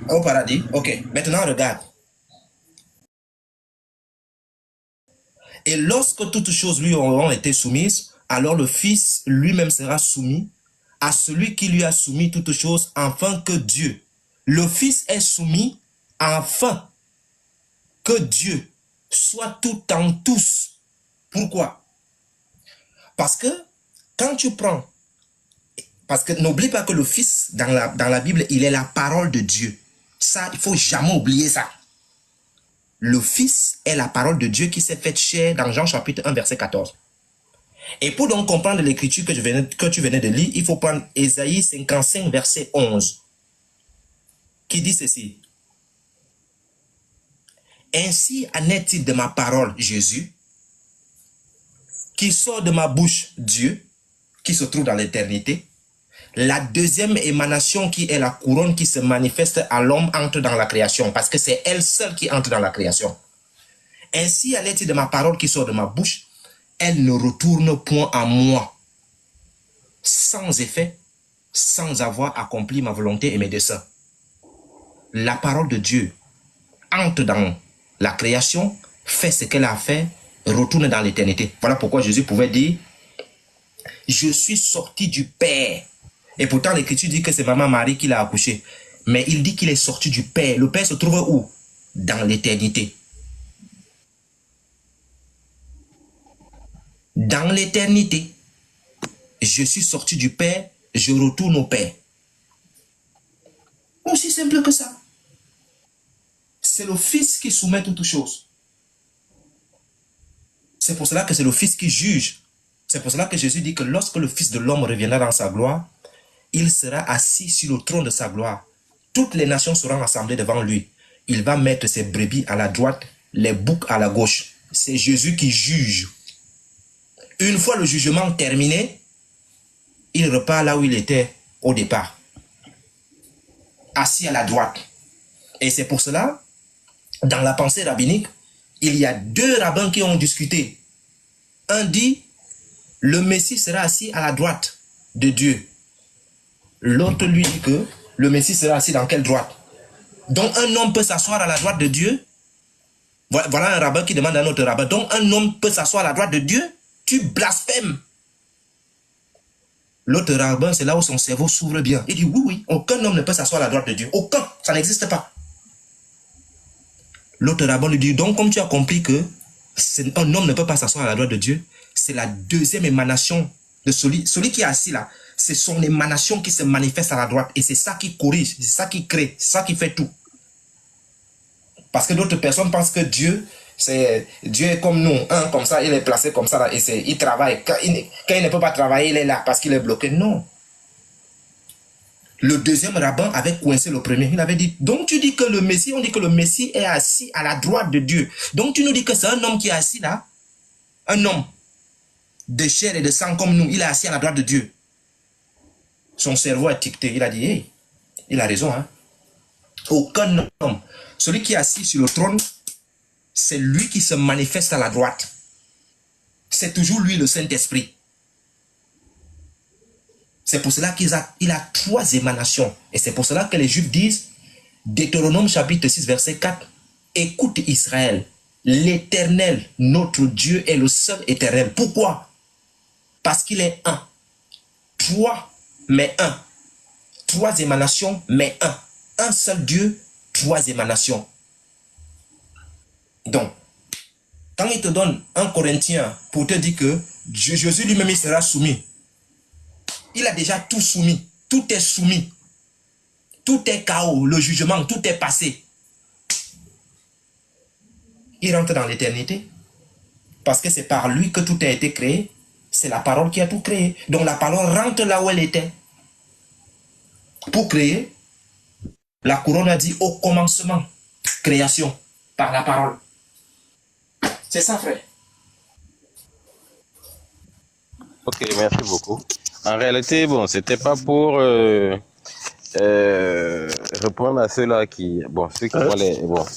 Speaker 1: Au paradis. Ok. Maintenant, regarde. Et lorsque toutes choses lui auront été soumises, alors le Fils lui-même sera soumis à celui qui lui a soumis toutes choses, afin que Dieu, le Fils est soumis afin que Dieu soit tout en tous. Pourquoi? Parce que quand tu prends, parce que n'oublie pas que le Fils, dans la Bible, il est la parole de Dieu. Ça, il ne faut jamais oublier ça. Le Fils est la parole de Dieu qui s'est faite chair dans Jean chapitre 1, verset 14. Et pour donc comprendre l'écriture que tu venais de lire, il faut prendre Ésaïe 55, verset 11, qui dit ceci. Ainsi en est-il de ma parole, Jésus, qui sort de ma bouche, Dieu, qui se trouve dans l'éternité. La deuxième émanation qui est la couronne qui se manifeste à l'homme entre dans la création, parce que c'est elle seule qui entre dans la création. Ainsi en est-il de ma parole qui sort de ma bouche, elle ne retourne point à moi, sans effet, sans avoir accompli ma volonté et mes desseins. La parole de Dieu entre dans la création, fait ce qu'elle a fait, retourne dans l'éternité. Voilà pourquoi Jésus pouvait dire, je suis sorti du Père. Et pourtant l'écriture dit que c'est maman Marie qui l'a accouché. Mais il dit qu'il est sorti du Père. Le Père se trouve où? Dans l'éternité. Dans l'éternité. Je suis sorti du Père, je retourne au Père. Aussi simple que ça. C'est le Fils qui soumet toutes choses. C'est pour cela que c'est le Fils qui juge. C'est pour cela que Jésus dit que lorsque le Fils de l'homme reviendra dans sa gloire, il sera assis sur le trône de sa gloire. Toutes les nations seront assemblées devant lui. Il va mettre ses brebis à la droite, les boucs à la gauche. C'est Jésus qui juge. Une fois le jugement terminé, il repart là où il était au départ. Assis à la droite. Et c'est pour cela, dans la pensée rabbinique, il y a deux rabbins qui ont discuté. Un dit, le Messie sera assis à la droite de Dieu. L'autre lui dit que le Messie sera assis dans quelle droite? Donc un homme peut s'asseoir à la droite de Dieu. Voilà un rabbin qui demande à un autre rabbin. Donc un homme peut s'asseoir à la droite de Dieu? Tu blasphèmes. L'autre rabbin, c'est là où son cerveau s'ouvre bien. Il dit oui, oui, aucun homme ne peut s'asseoir à la droite de Dieu. Aucun, ça n'existe pas. L'autre rabbin lui dit, donc comme tu as compris que un homme ne peut pas s'asseoir à la droite de Dieu, c'est la deuxième émanation de celui qui est assis là. C'est son émanation qui se manifeste à la droite. Et c'est ça qui corrige, c'est ça qui crée, c'est ça qui fait tout. Parce que d'autres personnes pensent que Dieu est comme nous, comme ça, il est placé comme ça là, et il travaille. Quand il ne peut pas travailler, il est là parce qu'il est bloqué. Non. Le deuxième rabbin avait coincé le premier. Il avait dit, donc tu dis que le Messie, on dit que le Messie est assis à la droite de Dieu. Donc tu nous dis que c'est un homme qui est assis là, un homme de chair et de sang comme nous, il est assis à la droite de Dieu. Son cerveau a ticté. Il a dit, hey, il a raison. Hein? Aucun homme. Celui qui est assis sur le trône, c'est lui qui se manifeste à la droite. C'est toujours lui le Saint-Esprit. C'est pour cela qu'il a trois émanations. Et c'est pour cela que les Juifs disent, Deutéronome chapitre 6, verset 4, écoute Israël, l'Éternel, notre Dieu, est le seul éternel. Pourquoi? Parce qu'il est un. Trois, mais un. Trois émanations, mais un. Un seul Dieu, trois émanations. Donc, quand il te donne un Corinthien pour te dire que Jésus lui-même il sera soumis, il a déjà tout soumis. Tout est soumis. Tout est chaos. Le jugement, tout est passé. Il rentre dans l'éternité. Parce que c'est par lui que tout a été créé. C'est la parole qui a tout créé. Donc la parole rentre là où elle était. Pour créer, la couronne a dit au commencement, création, par la parole. C'est ça, frère.
Speaker 2: Ok, merci beaucoup. En réalité, bon, c'était pas pour répondre à ceux-là ceux qui font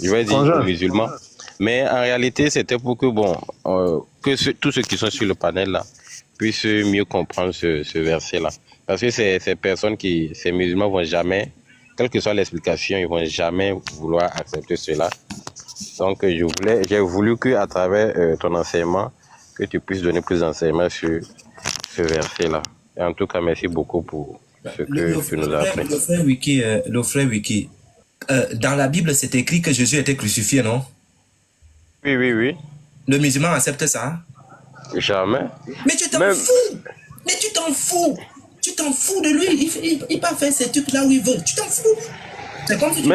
Speaker 2: je vais dire les musulmans, mais en réalité, c'était pour que, tous ceux qui sont sur le panel là puissent mieux comprendre ce verset-là. Parce que ces musulmans vont jamais, quelle que soit l'explication, ils vont jamais vouloir accepter cela. Donc, j'ai voulu que à travers ton enseignement, que tu puisses donner plus d'enseignements sur ce verset-là. Et en tout cas, merci beaucoup pour ce que tu nous as appris.
Speaker 1: Le frère Wiki, dans la Bible, c'est écrit que Jésus était crucifié, non?
Speaker 2: Oui.
Speaker 1: Le musulman accepte ça?
Speaker 2: Jamais.
Speaker 1: Mais tu t'en fous! Mais tu t'en fous! Tu t'en fous de lui! Il va faire ces trucs là où il veut. Tu t'en fous! C'est comme si tu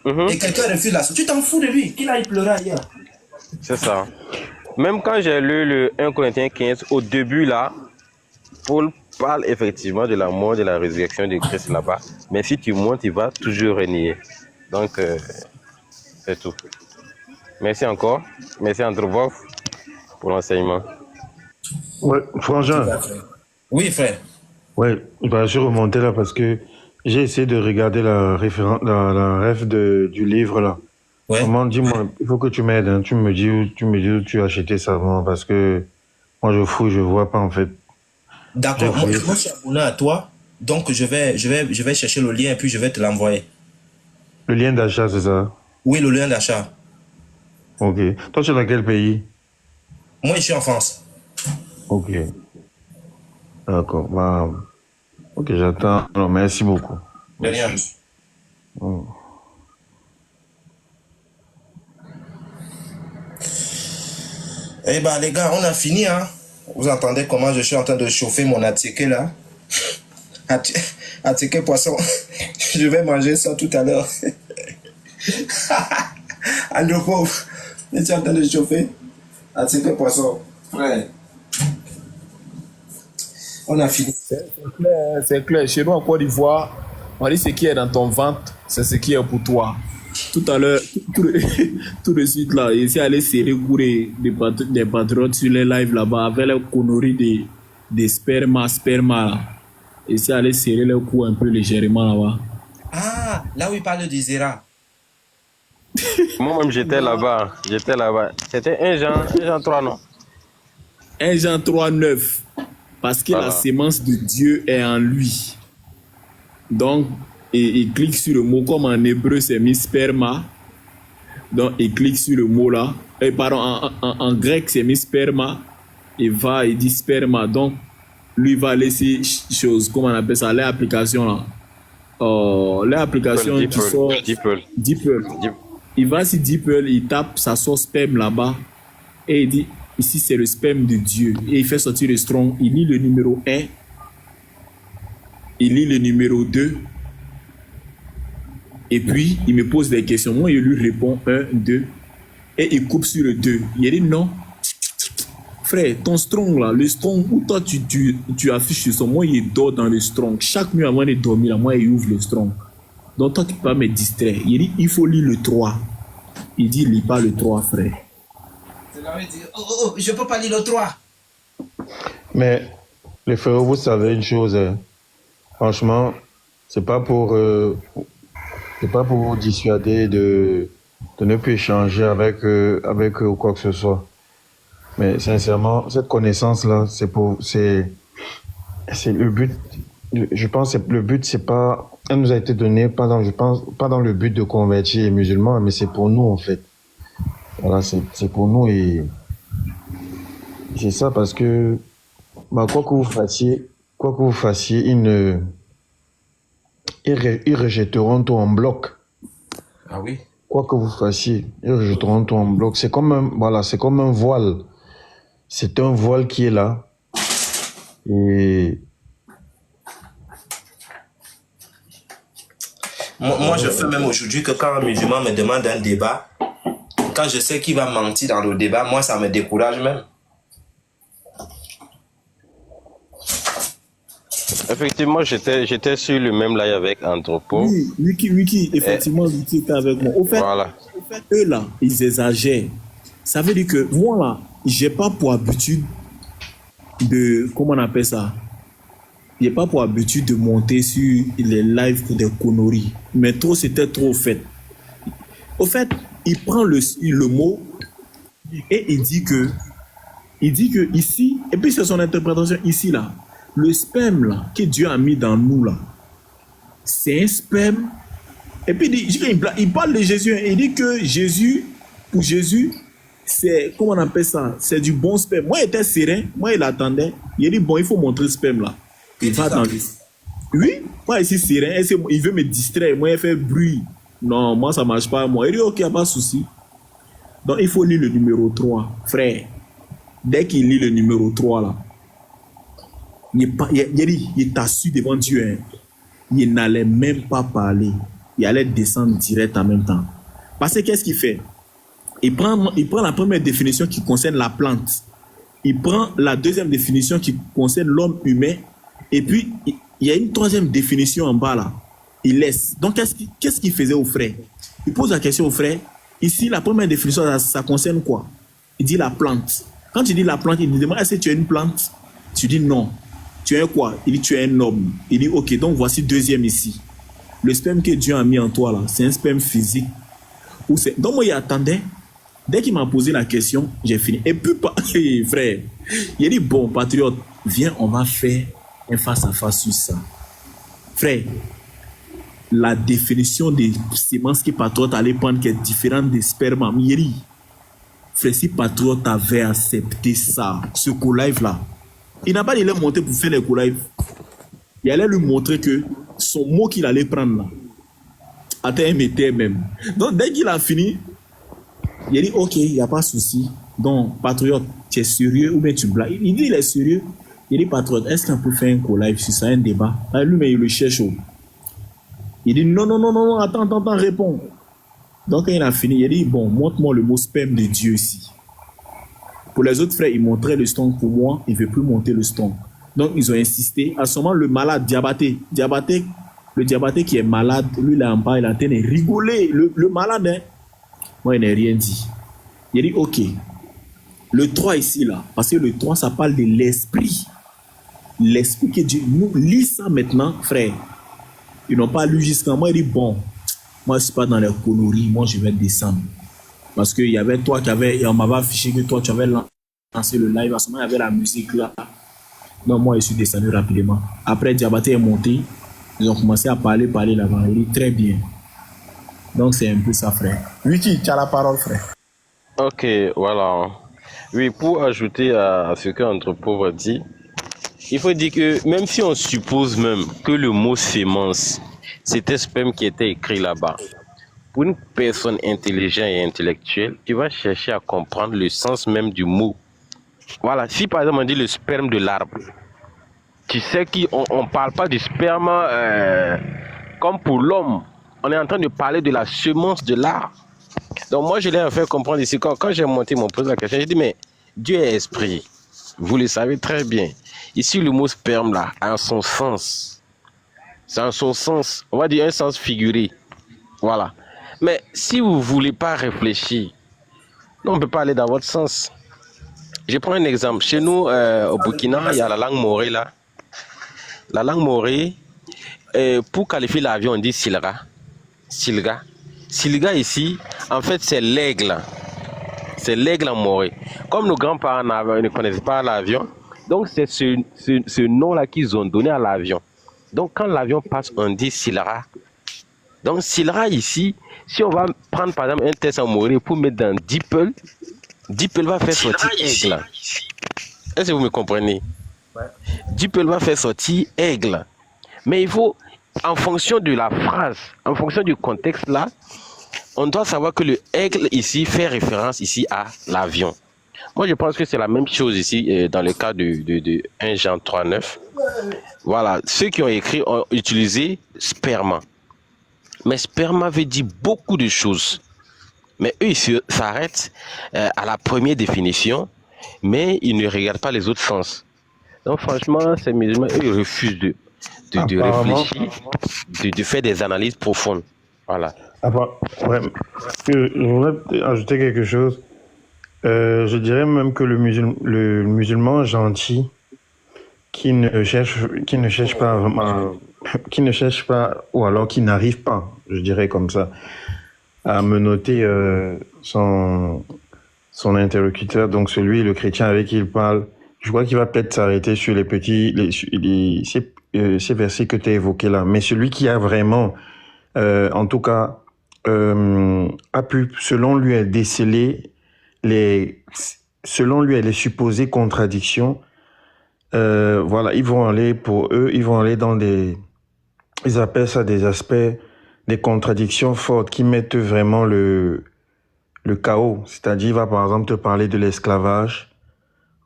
Speaker 1: et quelqu'un refuse la sauce. Tu t'en fous de lui! Qu'il aille pleurer ailleurs.
Speaker 2: C'est ça. Même quand j'ai lu le 1 Corinthiens 15, au début là, Paul parle effectivement de la mort, de la résurrection de Christ là-bas. Mais si tu montes, il va toujours renier. Donc, c'est tout. Merci encore. Merci Andropov pour l'enseignement.
Speaker 4: Ouais,
Speaker 1: Tout
Speaker 4: Frangin,
Speaker 1: à fait. Oui, frère.
Speaker 4: ouais, bah, je remontais là parce que j'ai essayé de regarder la référence, la ref du livre là.
Speaker 1: Ouais.
Speaker 4: Maman, dis-moi, il faut que tu m'aides, hein. Tu me dis où tu as acheté ça, moi, parce que moi je fouille, je vois pas en fait. J'ai
Speaker 1: D'accord. Moi,
Speaker 4: fouillé.
Speaker 1: moi, je suis abonné à toi. Donc, je vais chercher le lien et puis je vais te l'envoyer.
Speaker 4: Le lien d'achat, c'est ça?
Speaker 1: Oui, le lien d'achat.
Speaker 4: Ok. Toi, tu es dans quel pays?
Speaker 1: Moi, je suis en France.
Speaker 4: Ok. D'accord. Bah, ok, j'attends. Alors, merci beaucoup.
Speaker 1: De rien.
Speaker 4: Mm.
Speaker 1: Eh ben, les gars, on a fini, hein. Vous entendez comment je suis en train de chauffer mon attiqué, là? Attiqué poisson. Je vais manger ça tout à l'heure. Allô, pauvre. Tu es en train de chauffer? Attiqué poisson. Ouais. On a fini.
Speaker 3: C'est clair. Chez nous en Côte d'Ivoire, on dit ce qui est dans ton ventre, c'est ce qui est pour toi. Tout à l'heure, tout de suite là, ici aller serrer des patriotes sur les lives là-bas avec les conneries des sperma là. Ici aller serrer le cou un peu légèrement là-bas.
Speaker 1: Ah, là où il parle du Zera.
Speaker 2: Moi-même, j'étais là-bas. C'était 1 Jean 3, non?
Speaker 3: 1 Jean 3, 9. Parce que
Speaker 2: Voilà.
Speaker 3: la sémence de Dieu est en lui. Donc, il clique sur le mot, comme en hébreu c'est mis sperma. Donc, il clique sur le mot là. Pardon, en grec c'est mis sperma. Il dit sperma. Donc, lui va laisser chose, comment on appelle ça, les applications là. Les applications qui sont DeepL. Il va sur DeepL, il tape, ça sort sperme là-bas. Et il dit, ici c'est le sperme de Dieu. Et il fait sortir le strong. Il lit le numéro 1. Il lit le numéro 2. Et puis, il me pose des questions. Moi, je lui réponds 1, 2. Et il coupe sur le 2. Il dit non. Frère, ton strong là, le strong, où toi tu affiches sur son, moi, il dort dans le strong. Chaque nuit avant de dormir, là, moi, il ouvre le strong. Donc, toi, tu peux pas me distraire. Il dit, il faut lire le 3. Il dit, lis pas le 3, frère.
Speaker 1: Oh, je peux pas lire le 3.
Speaker 4: Mais, les frères, vous savez une chose, hein. Franchement, c'est pas pour vous dissuader de ne plus échanger avec quoi que ce soit. Mais sincèrement, cette connaissance-là, c'est le but. Je pense que le but, c'est pas, elle nous a été donnée pas dans le but de convertir les musulmans, mais c'est pour nous, en fait. Voilà, c'est pour nous et c'est ça parce que, bah, quoi que vous fassiez, ils rejetteront tout en bloc.
Speaker 1: Ah oui.
Speaker 4: Quoi que vous fassiez, ils rejetteront tout en bloc. C'est comme un voile. C'est un voile qui est là. Et
Speaker 1: Moi, je fais même aujourd'hui que quand un musulman me demande un débat, quand je sais qu'il va mentir dans le débat, moi, ça me décourage même.
Speaker 2: Effectivement, j'étais sur le même live avec Anthropo.
Speaker 3: Oui, Wiki, effectivement, Wiki était avec moi. Au fait,
Speaker 2: Voilà.
Speaker 3: eux là, ils exagèrent. Ça veut dire que moi là, j'ai pas pour habitude de, comment on appelle ça? J'ai pas pour habitude de monter sur les lives pour des conneries. Mais trop, c'était trop au fait. Au fait, il prend le mot et il dit que ici, et puis c'est son interprétation ici là, le sperme là, que Dieu a mis dans nous là, c'est un sperme. Et puis il parle de Jésus, il dit que pour Jésus, c'est, comment on appelle ça, c'est du bon sperme. Moi, il était serein, moi, il attendait. Il dit, bon, il faut montrer le sperme là. Il va dans le... Oui, moi, ici, serein, il veut me distraire, moi, il fait bruit. Non, moi, ça marche pas, moi. Il dit, ok, il n'y a pas de souci. Donc, il faut lire le numéro 3, frère. Dès qu'il lit le numéro 3 là, il t'a su devant Dieu, hein. Il n'allait même pas parler. Il allait descendre direct en même temps. Parce que qu'est-ce qu'il fait?
Speaker 5: Il prend la première définition qui concerne la plante. Il prend la deuxième définition qui concerne l'homme humain. Et puis, il y a une troisième définition en bas là. Il laisse. Donc, qu'est-ce qu'il faisait au frère? Il pose la question au frère. Ici, la première définition, ça concerne quoi? Il dit la plante. Quand il dit la plante, il lui demande, est-ce que tu es une plante? Tu dis non. Tu es quoi? Il dit, tu es un homme. Il dit, ok, donc voici deuxième ici. Le sperme que Dieu a mis en toi, là, c'est un sperme physique. Donc moi, il attendait. Dès qu'il m'a posé la question, j'ai fini. Et puis, frère, il a dit, bon, patriote, viens, on va faire un face-à-face sur ça. Frère, la définition des semences que patriote allait prendre qui est différente des spermes, il dit, frère, si patriote avait accepté ça, ce co-live là, il n'a pas dit le monter pour faire les co-live. Il allait lui montrer que son mot qu'il allait prendre là, atteint un métier même. Donc dès qu'il a fini, il a dit ok, il n'y a pas de souci. Donc patriote, tu es sérieux ou bien tu blagues? Il dit il est sérieux. Il dit patriote, est-ce qu'on peut faire un co-live sur ça, un débat? Lui, mais il le cherche. Il dit non, attends, réponds. Donc quand il a fini, il a dit bon, montre-moi le mot sperme de Dieu ici. Pour les autres frères, il montrait le stonk. Pour moi, il ne veut plus monter le stonk. Donc ils ont insisté. À ce moment, le malade, le diabaté qui est malade, lui là en bas, il a en train de rigoler. Le malade, hein, moi, il n'a rien dit. Il a dit ok, le 3 ici là, parce que le 3 ça parle de l'esprit. L'esprit que Dieu nous lit ça maintenant, frère. Ils n'ont pas lu jusqu'à moi. Il dit bon, moi je ne suis pas dans les conneries, moi je vais descendre. Parce qu'il y avait toi qui avait, et on m'avait affiché que toi tu avais lancé le live. À ce moment il y avait la musique là. Donc moi je suis descendu rapidement. Après Diabaté est monté, ils ont commencé à parler là-bas. Il dit très bien. Donc c'est un peu ça, frère. Wiki, tu as la parole, frère.
Speaker 2: Ok, voilà. Oui, pour ajouter à ce qu'Entre Pauvres dit, il faut dire que même si on suppose même que le mot sémence, c'était sperme qui était écrit là-bas, pour une personne intelligente et intellectuelle, tu vas chercher à comprendre le sens même du mot. Voilà, si par exemple on dit le sperme de l'arbre, tu sais qu'on ne parle pas du sperme comme pour l'homme. On est en train de parler de la semence de l'arbre. Donc moi je l'ai fait comprendre ici. Quand j'ai monté mon pose la question, j'ai dit mais Dieu est esprit. Vous le savez très bien. Ici le mot sperme là a son sens. C'est en son sens, on va dire un sens figuré. Voilà. Mais si vous ne voulez pas réfléchir, non, on ne peut pas aller dans votre sens. Je prends un exemple. Chez nous, au Burkina, il y a la langue morée là. La langue morée, pour qualifier l'avion, on dit silga. Silga. Silga ici, en fait, c'est l'aigle. C'est l'aigle en morée. Comme nos grands-parents ne connaissaient pas l'avion, donc c'est ce nom-là qu'ils ont donné à l'avion. Donc quand l'avion passe, on dit silra. Donc silra ici, si on va prendre par exemple un test en morée pour mettre dans DeepL, DeepL va faire sortir aigle. Est-ce que vous me comprenez? Ouais. DeepL va faire sortir aigle. Mais il faut, en fonction de la phrase, en fonction du contexte là, on doit savoir que le aigle ici fait référence ici à l'avion. Moi, je pense que c'est la même chose ici dans le cas de 1 Jean 3,9. Voilà, ceux qui ont écrit ont utilisé sperma. Mais sperma veut dire beaucoup de choses. Mais eux, ils s'arrêtent à la première définition, mais ils ne regardent pas les autres sens. Donc, franchement, ces musulmans, eux, ils refusent de réfléchir, de faire des analyses profondes. Voilà.
Speaker 4: Ouais, je voudrais ajouter quelque chose. Je dirais même que le musulman gentil qui ne cherche pas, ou alors qui n'arrive pas, je dirais comme ça, à menotter son interlocuteur, donc le chrétien avec qui il parle. Je crois qu'il va peut-être s'arrêter sur ces versets que tu as évoqués là. Mais celui qui a vraiment, en tout cas, a pu, selon lui, déceler les supposées contradictions. Voilà, ils vont aller dans ils appellent ça des aspects, des contradictions fortes qui mettent vraiment le chaos. C'est-à-dire, il va par exemple te parler de l'esclavage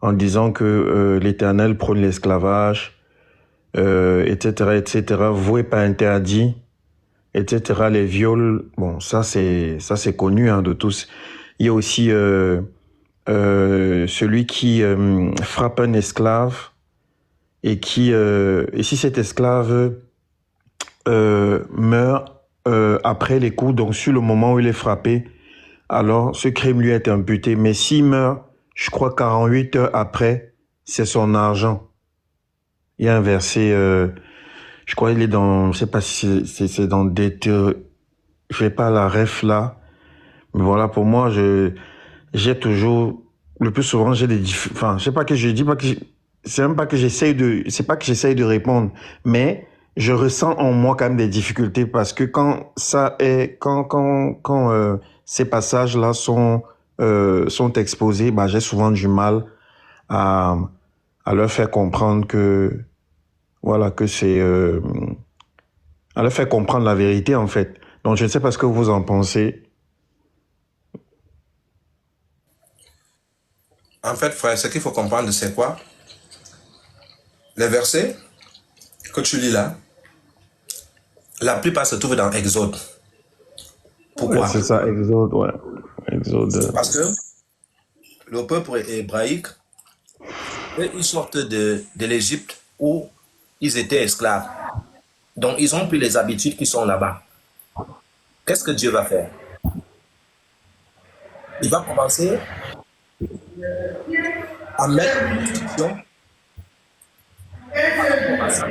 Speaker 4: en disant que l'Éternel prône l'esclavage, etc., voué pas interdit, etc. Les viols, bon, ça c'est connu de tous. Il y a aussi celui qui frappe un esclave et et si cet esclave meurt après les coups, donc sur le moment où il est frappé, alors ce crime lui est imputé. Mais s'il meurt, je crois 48 heures après, c'est son argent. Il y a un verset, je crois il est dans, je sais pas si c'est dans je fais pas la ref là, mais voilà, pour moi, j'ai toujours, le plus souvent, j'ai des difficultés, enfin, je sais pas que je dis pas que c'est même pas que c'est pas que j'essaye de répondre, mais je ressens en moi quand même des difficultés parce que quand ces passages-là sont exposés, bah, j'ai souvent du mal à, à leur faire comprendre que, voilà, que à leur faire comprendre la vérité, en fait. Donc, je ne sais pas ce que vous en pensez.
Speaker 1: En fait, frère, ce qu'il faut comprendre, c'est quoi? Les versets que tu lis là, la plupart se trouvent dans Exode. Pourquoi?
Speaker 4: Ouais, c'est ça, Exode, ouais. Exode.
Speaker 1: Parce que le peuple hébraïque, eux, ils sortent de l'Égypte où ils étaient esclaves. Donc, ils ont pris les habitudes qui sont là-bas. Qu'est-ce que Dieu va faire? Il va commencer à mettre une restriction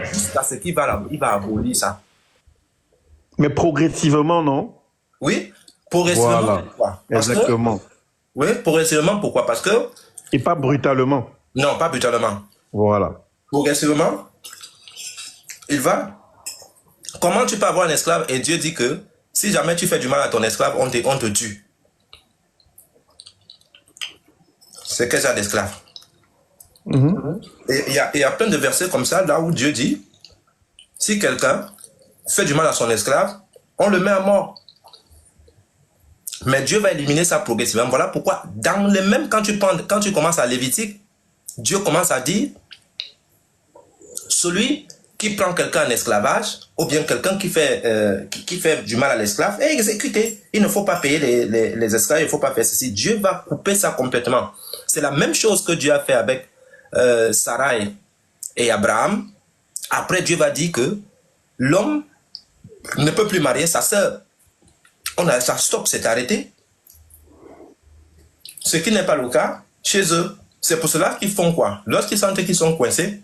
Speaker 1: jusqu'à ce qu'il va abolir ça.
Speaker 4: Mais progressivement, non?
Speaker 1: Oui, progressivement.
Speaker 4: Voilà,
Speaker 1: Pourquoi?
Speaker 4: exactement.
Speaker 1: Oui, progressivement, pourquoi? Parce que...
Speaker 4: Et pas brutalement.
Speaker 1: Non, pas brutalement.
Speaker 4: Voilà.
Speaker 1: Progressivement, il va... Comment tu peux avoir un esclave et Dieu dit que si jamais tu fais du mal à ton esclave, on te tue. C'est quel genre d'esclave? Et il y a plein de versets comme ça, là où Dieu dit, si quelqu'un fait du mal à son esclave, on le met à mort. Mais Dieu va éliminer ça progressivement. Voilà pourquoi, dans les mêmes, quand tu commences à Lévitique, Dieu commence à dire, celui qui prend quelqu'un en esclavage, ou bien quelqu'un qui fait du mal à l'esclave, est exécuté. Il ne faut pas payer les esclaves, il ne faut pas faire ceci. Dieu va couper ça complètement. C'est la même chose que Dieu a fait avec Sarah et Abraham. Après, Dieu va dire que l'homme ne peut plus marier sa sœur. Ça stop, c'est arrêté. Ce qui n'est pas le cas chez eux. C'est pour cela qu'ils font quoi? Lorsqu'ils sentent qu'ils sont coincés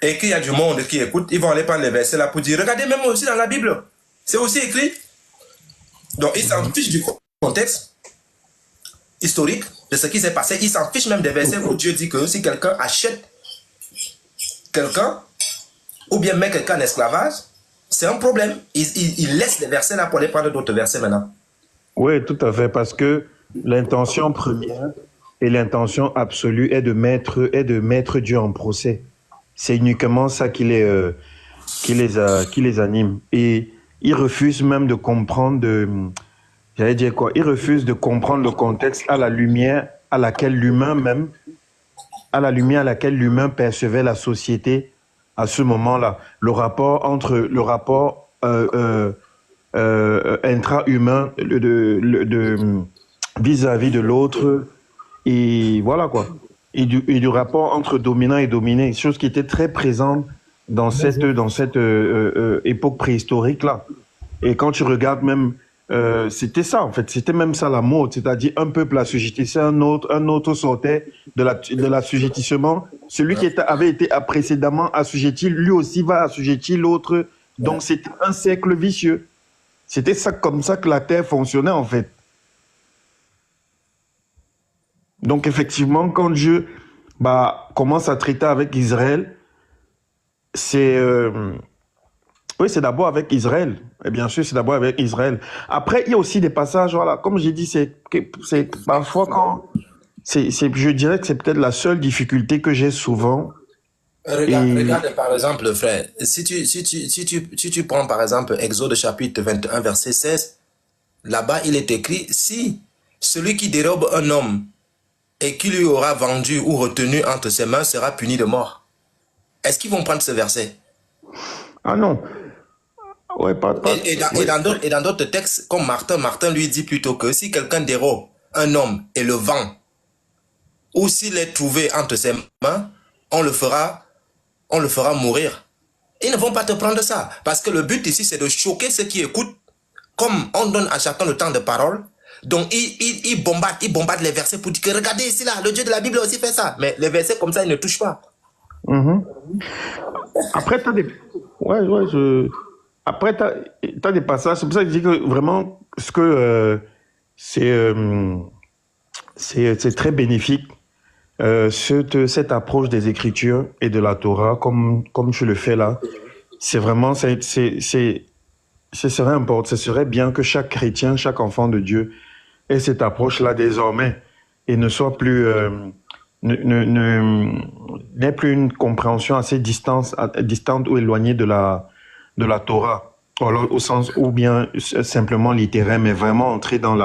Speaker 1: et qu'il y a du monde qui écoute, ils vont aller prendre les versets là pour dire, regardez, même aussi dans la Bible, c'est aussi écrit. Donc ils s'en fichent du contexte historique de ce qui s'est passé. Ils s'en fichent même des versets où Dieu dit que si quelqu'un achète quelqu'un ou bien met quelqu'un en esclavage, c'est un problème. Ils laissent les versets là pour aller prendre d'autres versets maintenant.
Speaker 4: Oui, tout à fait, parce que l'intention première et l'intention absolue est de mettre Dieu en procès. C'est uniquement ça qui les anime. Et ils refusent même de comprendre, j'allais dire quoi, ils refusent de comprendre le contexte à la lumière à laquelle l'humain percevait la société à ce moment-là. Le rapport intra-humain vis-à-vis de l'autre, et voilà quoi. Et du rapport entre dominant et dominé, chose qui était très présente dans cette époque préhistorique-là. Et quand tu regardes même, c'était ça en fait, c'était même ça la mode, c'est-à-dire un peuple assujettissait un autre sortait de l'assujettissement. Celui qui avait été précédemment assujetti, lui aussi va assujettir l'autre. Donc c'était un cercle vicieux. C'était ça, comme ça que la terre fonctionnait en fait. Donc effectivement, quand Dieu commence à traiter avec Israël, c'est d'abord avec Israël. Et bien sûr, c'est d'abord avec Israël. Après, il y a aussi des passages, voilà, comme j'ai dit, c'est parfois quand... je dirais que c'est peut-être la seule difficulté que j'ai souvent.
Speaker 1: Regarde par exemple, frère, si tu prends par exemple Exode chapitre 21, verset 16, là-bas, il est écrit, si celui qui dérobe un homme et qui lui aura vendu ou retenu entre ses mains sera puni de mort. Est-ce qu'ils vont prendre ce verset?
Speaker 4: Ah non. Ouais,
Speaker 1: et dans d'autres textes, comme Martin lui dit plutôt que si quelqu'un dérobe un homme et le vend, ou s'il est trouvé entre ses mains, on le fera mourir. Ils ne vont pas te prendre ça. Parce que le but ici, c'est de choquer ceux qui écoutent. Comme on donne à chacun le temps de parole, donc ils bombardent les versets pour dire que regardez ici là, le Dieu de la Bible aussi fait ça. Mais les versets comme ça, ils ne touchent pas.
Speaker 4: Après, tu as des... Après, t'as des passages. C'est pour ça que je dis que vraiment, c'est très bénéfique, cette approche des Écritures et de la Torah, comme tu le fais là. C'est vraiment, ce serait important, ce serait bien que chaque chrétien, chaque enfant de Dieu ait cette approche-là désormais et ne soit plus, n'ait plus une compréhension assez distante ou éloignée de la Torah, alors, au sens ou bien simplement littéraire, mais vraiment entrer dans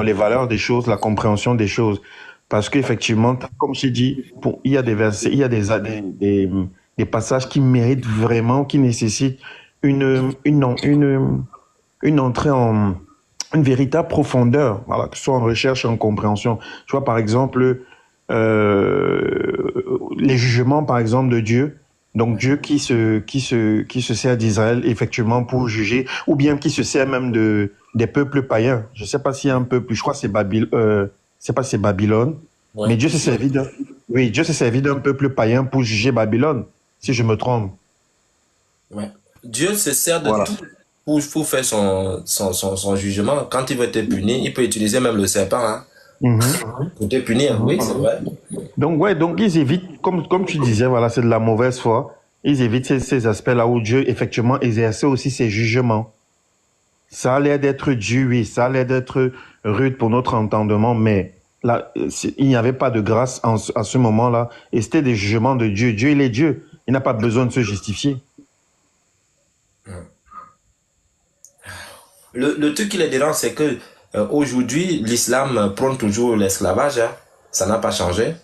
Speaker 4: les valeurs des choses, la compréhension des choses. Parce qu'effectivement, comme je dis, il y a des versets, il y a des passages qui méritent vraiment, qui nécessitent une entrée en une véritable profondeur, voilà, que ce soit en recherche et en compréhension. Tu vois, par exemple, les jugements, par exemple, de Dieu. Donc Dieu qui se sert d'Israël effectivement pour juger, ou bien qui se sert même des peuples païens. Je sais pas s'il y a un peuple, je crois que c'est Babylone, ouais. Mais Dieu s'est servi d'un peuple païen pour juger Babylone, si je me trompe.
Speaker 1: Ouais. Dieu se sert de tout pour faire son jugement. Quand il veut te punir, il peut utiliser même le serpent, hein. Pour te punir, oui, c'est vrai.
Speaker 4: Donc ils évitent, comme tu disais, voilà, c'est de la mauvaise foi. Ils évitent ces aspects-là où Dieu, effectivement, exerçait aussi ses jugements. Ça a l'air d'être dur, oui, ça a l'air d'être rude pour notre entendement, mais là, il n'y avait pas de grâce à ce moment-là. Et c'était des jugements de Dieu. Dieu, il est Dieu. Il n'a pas besoin de se justifier.
Speaker 1: Le truc qui les dérange, c'est que aujourd'hui, l'islam prône toujours l'esclavage. Hein. Ça n'a pas changé.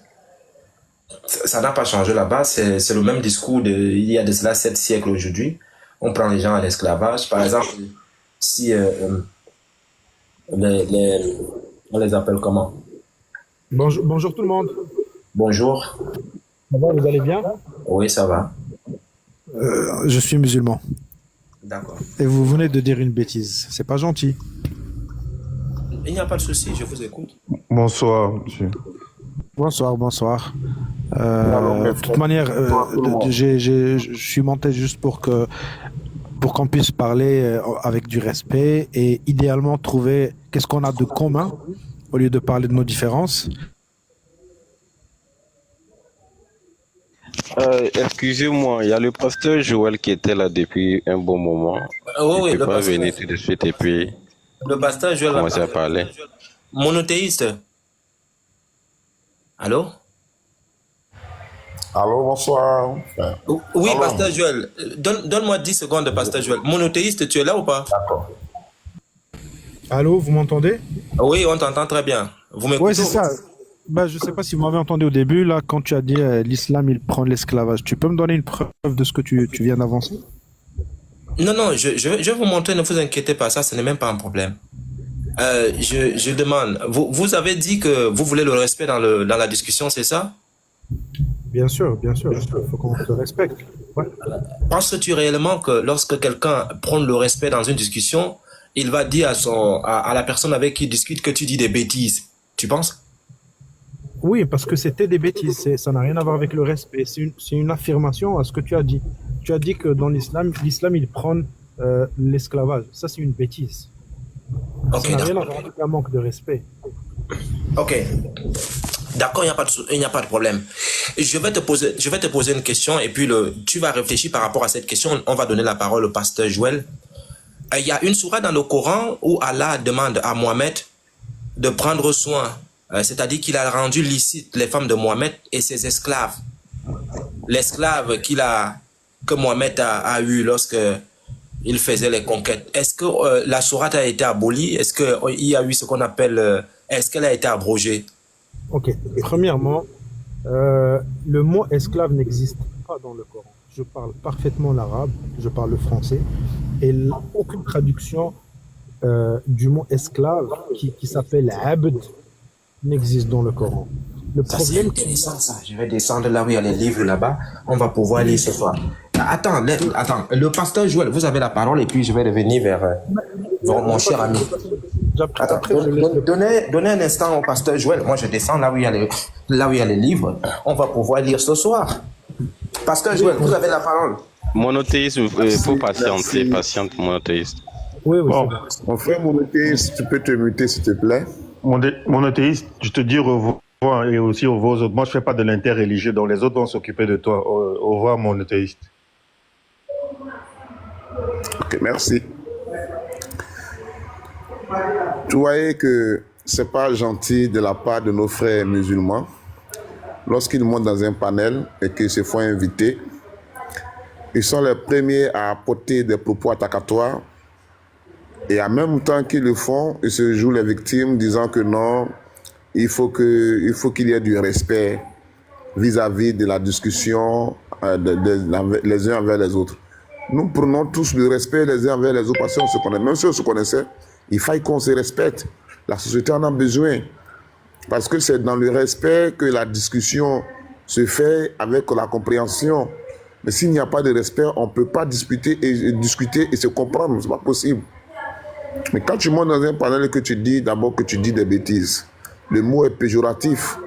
Speaker 1: Ça n'a pas changé là-bas. C'est le même discours il y a de cela 7 siècles aujourd'hui. On prend les gens à l'esclavage. Par exemple, si on les appelle comment?
Speaker 6: Bonjour tout le monde.
Speaker 1: Bonjour.
Speaker 6: Ça va, vous allez bien?
Speaker 1: Oui, ça va.
Speaker 6: Je suis musulman.
Speaker 1: D'accord.
Speaker 6: Et vous venez de dire une bêtise. C'est pas gentil.
Speaker 1: Il n'y a pas de souci, je vous écoute.
Speaker 4: Bonsoir, monsieur.
Speaker 6: Bonsoir. De toute manière, je suis monté juste pour qu'on puisse parler avec du respect et idéalement trouver qu'est-ce qu'on a de commun au lieu de parler de nos différences.
Speaker 2: Excusez-moi, il y a le pasteur Joël qui était là depuis un bon moment.
Speaker 1: Oui,
Speaker 2: il peut pas venir tout de suite et puis
Speaker 1: le pasteur Joël
Speaker 2: commencer à parler.
Speaker 1: Monothéiste. Allô?
Speaker 3: Allô, bonsoir.
Speaker 1: Oui, allô. Pasteur Joël. Donne-moi 10 secondes, pasteur Joël. Monothéiste, tu es là ou pas?
Speaker 3: D'accord.
Speaker 6: Allô, vous m'entendez?
Speaker 1: Oui, on t'entend très bien. Vous m'écoutez?
Speaker 6: Oui, c'est ça. Je ne sais pas si vous m'avez entendu au début, là, quand tu as dit l'islam, il prend l'esclavage. Tu peux me donner une preuve de ce que tu viens d'avancer?
Speaker 1: Non, je vais vous montrer, ne vous inquiétez pas, ça, ce n'est même pas un problème. Je demande, vous avez dit que vous voulez le respect dans la discussion, c'est ça?
Speaker 6: Bien sûr, il faut qu'on se respecte. Ouais.
Speaker 1: Penses-tu réellement que lorsque quelqu'un prend le respect dans une discussion, il va dire à la personne avec qui il discute que tu dis des bêtises? Tu penses?
Speaker 6: Oui, parce que c'était des bêtises, ça n'a rien à voir avec le respect, c'est une affirmation à ce que tu as dit. Tu as dit que dans l'islam, il prend l'esclavage. Ça, c'est une bêtise.
Speaker 1: Okay,
Speaker 6: ça n'a rien à voir avec un manque de respect.
Speaker 1: Ok. D'accord, il n'y a pas de problème. Je vais te poser une question et puis tu vas réfléchir par rapport à cette question. On va donner la parole au pasteur Joël. Il y a une sourate dans le Coran où Allah demande à Mohamed de prendre soin, c'est-à-dire qu'il a rendu licite les femmes de Mohamed et ses esclaves. L'esclave que Mohamed a eu lorsque il faisait les conquêtes. Est-ce que la sourate a été abolie? Est-ce qu'il y a eu ce qu'on appelle... est-ce qu'elle a été abrogée?
Speaker 6: Ok. Premièrement, le mot esclave n'existe pas dans le Coran. Je parle parfaitement l'arabe, je parle le français, et aucune traduction du mot esclave qui s'appelle abd n'existe dans le Coran. Le
Speaker 1: Ça, c'est
Speaker 6: problème,
Speaker 1: intéressant, ça. Je vais descendre là où il y a les livres là-bas. On va pouvoir lire ce soir. Attends, le pasteur Joël, vous avez la parole et puis je vais revenir vers mon cher ami. Attends,
Speaker 6: après, je laisse
Speaker 1: donnez un instant au pasteur Joël. Moi, je descends là où il y a les livres. On va pouvoir lire ce soir. Pasteur Joël, vous avez la parole.
Speaker 2: Monothéiste, il faut patienter, patiente monothéiste.
Speaker 6: Oui, c'est
Speaker 4: Bon,
Speaker 6: bon.
Speaker 7: Mon frère monothéiste, tu peux te muter, s'il te plaît.
Speaker 4: monothéiste, je te dis au revoir et aussi au revoir aux autres. Moi, je fais pas de l'interreligieux, donc les autres vont s'occuper de toi. Au revoir, monothéiste.
Speaker 7: Ok, merci. Tu voyais que c'est pas gentil de la part de nos frères musulmans lorsqu'ils montent dans un panel et qu'ils se font inviter. Ils sont les premiers à apporter des propos attacatoires et en même temps qu'ils le font, ils se jouent les victimes disant que non, il faut qu'il y ait du respect vis-à-vis de la discussion les uns envers les autres. Nous prenons tous le respect les uns envers les autres parce qu'on se connaît. Même si on se connaissait, il faille qu'on se respecte. La société en a besoin. Parce que c'est dans le respect que la discussion se fait avec la compréhension. Mais s'il n'y a pas de respect, on ne peut pas discuter et se comprendre. Ce n'est pas possible. Mais quand tu montes dans un panel et que tu dis d'abord que tu dis des bêtises, le mot est péjoratif.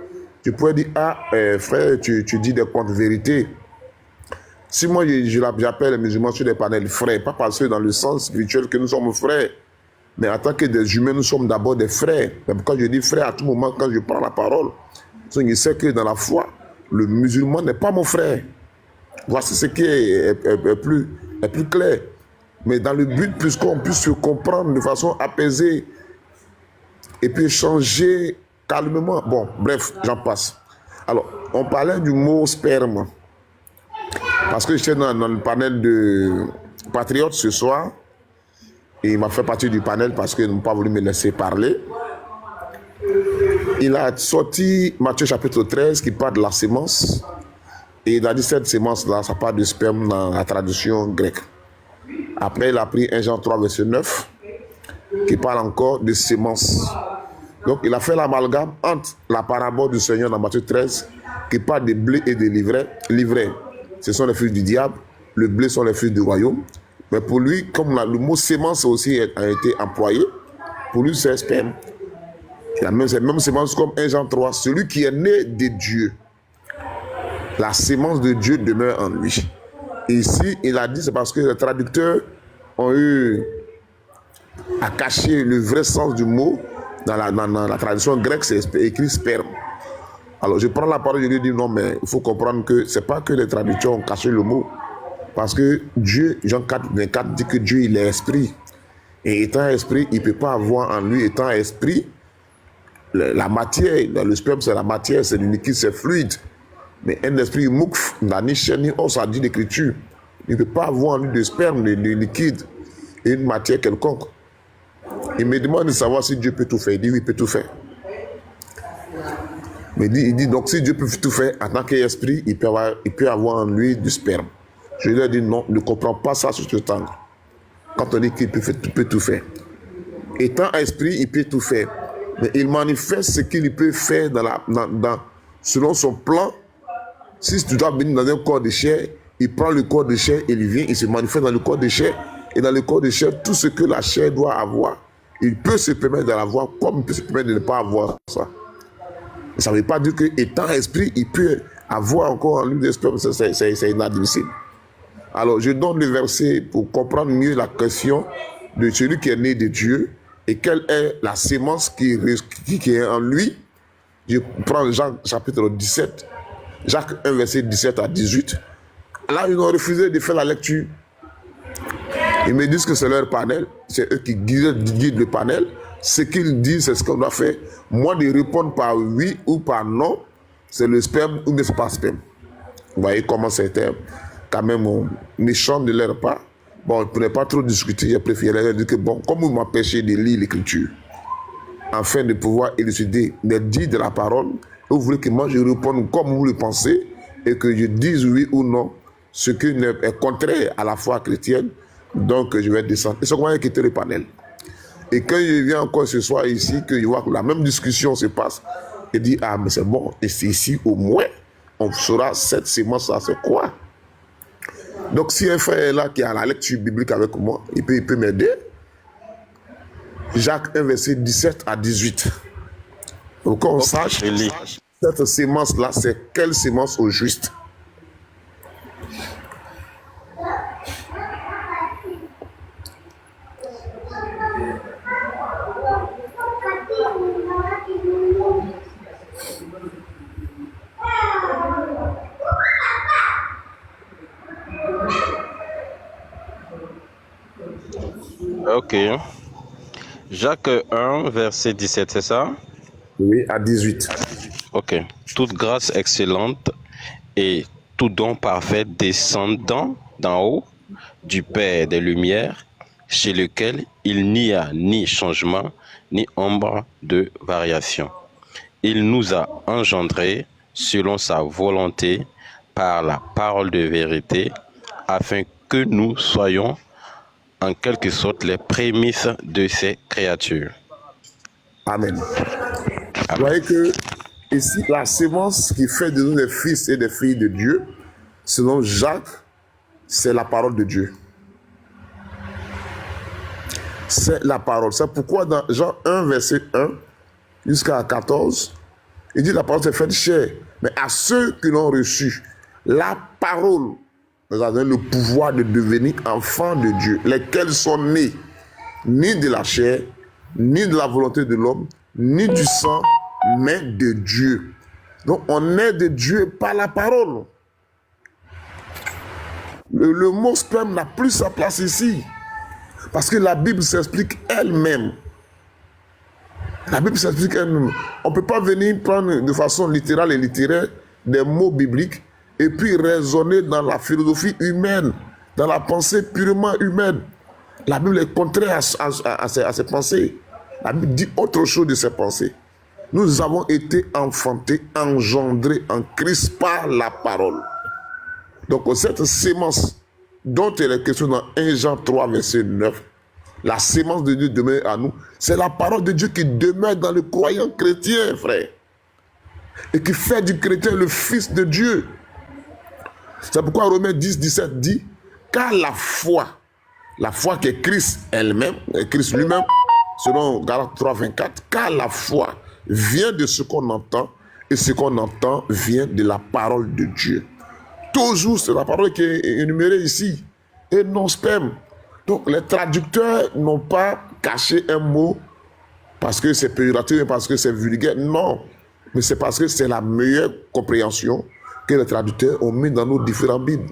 Speaker 7: Tu pourrais dire, frère, tu dis des contre-vérités. Si moi j'appelle les musulmans sur des panels frères, pas parce que dans le sens spirituel que nous sommes frères, mais en tant que des humains, nous sommes d'abord des frères. Même quand je dis frère, à tout moment, quand je prends la parole, je sais que dans la foi, le musulman n'est pas mon frère. Voici ce qui est plus clair. Mais dans le but, puisqu'on puisse se comprendre de façon apaisée et puis changer calmement. Bon, bref, j'en passe. Alors, on parlait du mot sperme. Parce que j'étais dans le panel de Patriotes ce soir. Et il m'a fait partie du panel parce qu'ils n'ont pas voulu me laisser parler. Il a sorti Matthieu chapitre 13 qui parle de la sémence. Et il a dit cette sémence-là, ça parle de sperme dans la tradition grecque. Après, il a pris 1 Jean 3, verset 9, qui parle encore de sémence. Donc, il a fait l'amalgame entre la parabole du Seigneur dans Matthieu 13, qui parle des blés et des livrets. Ce sont les fils du diable, le blé sont les fils du royaume. Mais pour lui, comme le mot sémence aussi a été employé, pour lui c'est sperme. C'est la même sémence comme 1 Jean 3, celui qui est né de Dieu. La sémence de Dieu demeure en lui. Et ici, il a dit, c'est parce que les traducteurs ont eu à cacher le vrai sens du mot. Dans la tradition grecque, c'est écrit sperme. Alors, je prends la parole, je lui dis non, mais il faut comprendre que ce n'est pas que les traducteurs ont caché le mot. Parce que Dieu, Jean 4, 24, dit que Dieu, il est esprit. Et étant esprit, il ne peut pas avoir en lui, étant esprit, la matière. Le sperme, c'est la matière, c'est du liquide, c'est fluide. Mais un esprit moukf, n'a ni chair ni os, ça dit l'écriture. Il ne peut pas avoir en lui de sperme, de liquide, et une matière quelconque. Il me demande de savoir si Dieu peut tout faire. Il dit oui, il peut tout faire. Mais il dit donc si Dieu peut tout faire, en tant qu'esprit, il peut avoir en lui du sperme. Je lui ai dit non, ne comprends pas ça sur ce temps. Quand on dit qu'il peut tout faire. Étant esprit, il peut tout faire. Mais il manifeste ce qu'il peut faire selon son plan. Si tu dois venir dans un corps de chair, il prend le corps de chair, il vient, il se manifeste dans le corps de chair. Et dans le corps de chair, tout ce que la chair doit avoir, il peut se permettre de l'avoir comme il peut se permettre de ne pas avoir ça. Ça ne veut pas dire qu'étant esprit, il peut avoir encore en lui des spermes. C'est inadmissible. Alors, je donne le verset pour comprendre mieux la question de celui qui est né de Dieu et quelle est la sémence qui est en lui. Je prends Jean chapitre 17, Jacques 1, verset 17 à 18. Là, ils ont refusé de faire la lecture. Ils me disent que c'est leur panel, c'est eux qui guident le panel. Ce qu'ils disent, c'est ce qu'on doit faire. Moi, de répondre par oui ou par non, c'est le sperme ou n'est-ce pas sperme. Vous voyez comment c'était quand même méchant de leur part. Bon, je ne pouvais pas trop discuter, j'ai préféré leur dire que bon, comme vous m'empêchez de lire l'écriture, afin de pouvoir élucider les dits de la parole, vous voulez que moi je réponde comme vous le pensez et que je dise oui ou non, ce qui est contraire à la foi chrétienne, donc je vais descendre. Et c'est comment quitter le panel. Et quand il vient encore ce soir ici, qu'il voit que la même discussion se passe, il dit, ah, mais c'est bon, et c'est ici au moins, on saura cette sémence-là, c'est quoi? Donc, si un frère est là qui a la lecture biblique avec moi, il peut m'aider. Jacques 1, verset 17 à 18. Donc, qu'on sache, cette sémence-là, c'est quelle sémence au juste?
Speaker 2: Ok. Jacques 1, verset 17, c'est ça?
Speaker 7: Oui, à 18.
Speaker 2: Ok. Toute grâce excellente et tout don parfait descendant d'en haut du Père des Lumières, chez lequel il n'y a ni changement, ni ombre de variation. Il nous a engendrés selon sa volonté par la parole de vérité, afin que nous soyons en quelque sorte les prémices de ces créatures.
Speaker 7: Amen. Vous voyez que ici, la sémence qui fait de nous des fils et des filles de Dieu, selon Jacques, c'est la parole de Dieu. C'est la parole. C'est pourquoi dans Jean 1, verset 1 jusqu'à 14, il dit la parole s'est faite chair. Mais à ceux qui l'ont reçu, la parole nous a donné le pouvoir de devenir enfants de Dieu, lesquels sont nés ni de la chair, ni de la volonté de l'homme, ni du sang, mais de Dieu. Donc on est de Dieu par la parole. Le mot sperme n'a plus sa place ici. Parce que la Bible s'explique elle-même. La Bible s'explique elle-même. On ne peut pas venir prendre de façon littérale et littéraire des mots bibliques et puis raisonner dans la philosophie humaine, dans la pensée purement humaine. La Bible est contraire à ces pensées. La Bible dit autre chose de ces pensées. Nous avons été enfantés, engendrés en Christ par la parole. Donc cette sémence dont il est question dans 1 Jean 3, verset 9, la sémence de Dieu demeure à nous. C'est la parole de Dieu qui demeure dans le croyant chrétien, frère. Et qui fait du chrétien le fils de Dieu. C'est pourquoi Romains 10, 17 dit, car la foi qui est Christ elle-même, Christ lui-même, selon Galates 3, 24, car la foi vient de ce qu'on entend, et ce qu'on entend vient de la parole de Dieu. Toujours, c'est la parole qui est énumérée ici, et non sperme. Donc, les traducteurs n'ont pas caché un mot parce que c'est péjoratif, parce que c'est vulgaire. Non, mais c'est parce que c'est la meilleure compréhension que les traducteurs ont mis dans nos différents Bibles.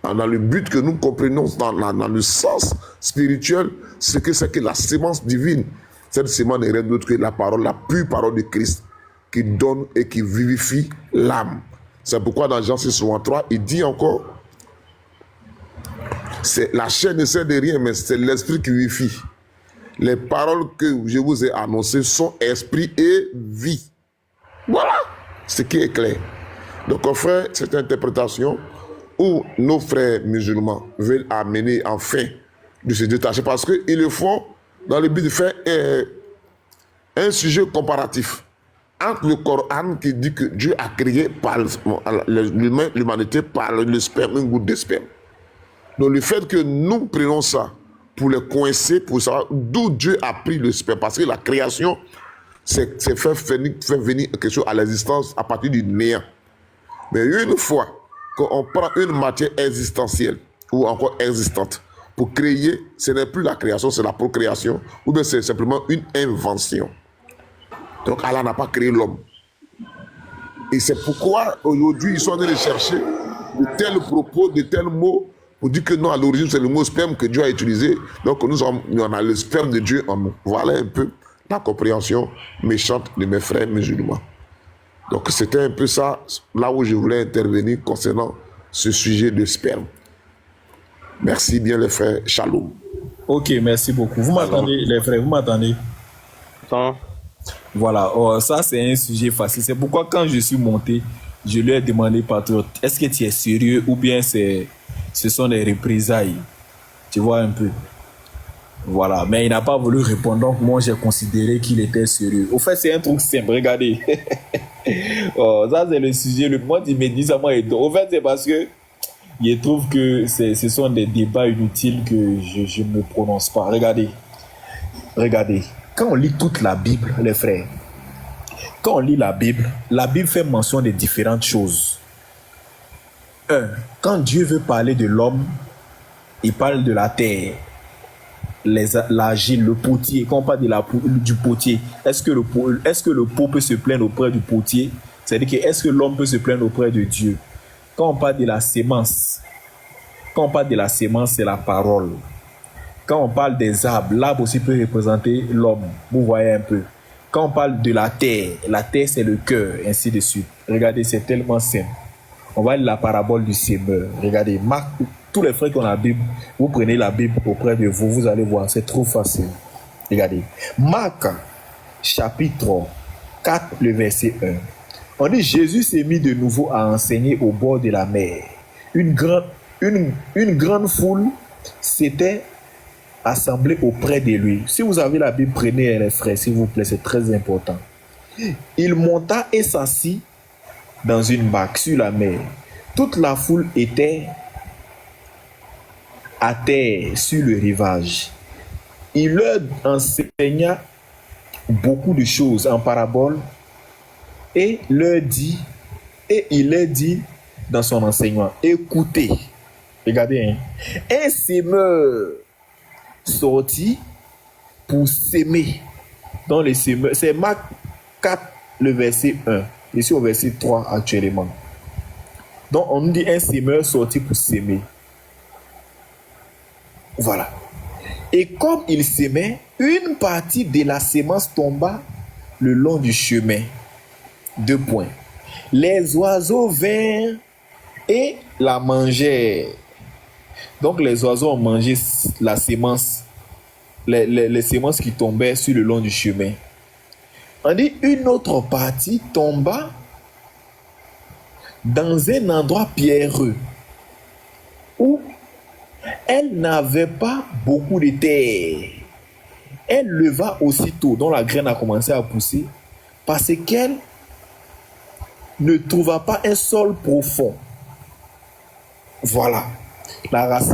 Speaker 7: Dans le but que nous comprenions dans le sens spirituel, ce que c'est que la sémence divine. Cette sémence n'est rien d'autre que la parole, la pure parole de Christ, qui donne et qui vivifie l'âme. C'est pourquoi dans Jean 6, 3, il dit encore, la chair ne sert de rien, mais c'est l'esprit qui vivifie. Les paroles que je vous ai annoncées sont esprit et vie. Voilà ce qui est clair. Donc, frère, cette interprétation où nos frères musulmans veulent amener enfin de se détacher, parce qu'ils le font dans le but de faire un sujet comparatif entre le Coran qui dit que Dieu a créé par l'humanité par le sperme, une goutte de sperme. Donc le fait que nous prenons ça pour les coincer, pour savoir d'où Dieu a pris le sperme, parce que la création, c'est faire venir quelque chose à l'existence à partir du néant. Mais une fois qu'on prend une matière existentielle ou encore existante pour créer, ce n'est plus la création, c'est la procréation, ou bien c'est simplement une invention. Donc Allah n'a pas créé l'homme. Et c'est pourquoi aujourd'hui ils sont en train de chercher de tels propos, de tels mots, pour dire que non, à l'origine c'est le mot sperme que Dieu a utilisé. Donc nous on a le sperme de Dieu en nous. Voilà un peu la compréhension méchante de mes frères musulmans. Donc c'était un peu ça, là où je voulais intervenir concernant ce sujet de sperme. Merci bien les frères, shalom.
Speaker 5: Ok, merci beaucoup. Vous m'entendez les frères, vous m'entendez? Voilà, ça c'est un sujet facile. C'est pourquoi quand je suis monté, je lui ai demandé, patriote, est-ce que tu es sérieux ou bien ce sont des représailles? Tu vois un peu. Voilà, mais il n'a pas voulu répondre, donc moi j'ai considéré qu'il était sérieux. Au fait, c'est un truc simple, regardez. Oh, ça c'est le sujet, le moi il me dit ça, moi et au fait, c'est parce que je trouve que ce sont des débats inutiles que je ne me prononce pas. Regardez, quand on lit toute la Bible, les frères, quand on lit la Bible fait mention de différentes choses. Quand Dieu veut parler de l'homme, il parle de la terre, l'argile, le potier. Quand on parle du potier, est-ce que le pot peut se plaindre auprès du potier? C'est-à-dire que est-ce que l'homme peut se plaindre auprès de Dieu? Quand on parle de la sémence, c'est la parole. Quand on parle des arbres, l'arbre aussi peut représenter l'homme. Vous voyez un peu. Quand on parle de la terre c'est le cœur, ainsi de suite. Regardez, c'est tellement simple. On va lire la parabole du semeur. Regardez, Marc, tous les frères qui ont la Bible, vous prenez la Bible auprès de vous, vous allez voir, c'est trop facile. Regardez, Marc, chapitre 4, le verset 1. On dit, Jésus s'est mis de nouveau à enseigner au bord de la mer. Une grande foule s'était assemblée auprès de lui. Si vous avez la Bible, prenez les frères, s'il vous plaît, c'est très important. Il monta et s'assit dans une barque sur la mer. Toute la foule était à terre sur le rivage. Il leur enseigna beaucoup de choses en parabole et il leur dit dans son enseignement, écoutez, regardez, un semeur sortit pour s'aimer. Dans les semeurs, c'est Marc 4, le verset 1. Ici au verset 3 actuellement. Donc on nous dit un semeur sorti pour s'aimer. Voilà. Et comme il s'aimait, une partie de la sémence tomba le long du chemin. 2 points. Les oiseaux vinrent et la mangèrent. Donc les oiseaux ont mangé la sémence, les sémences qui tombaient sur le long du chemin. On dit une autre partie tomba dans un endroit pierreux où elle n'avait pas beaucoup de terre. Elle leva aussitôt, dont la graine a commencé à pousser, parce qu'elle ne trouva pas un sol profond. Voilà.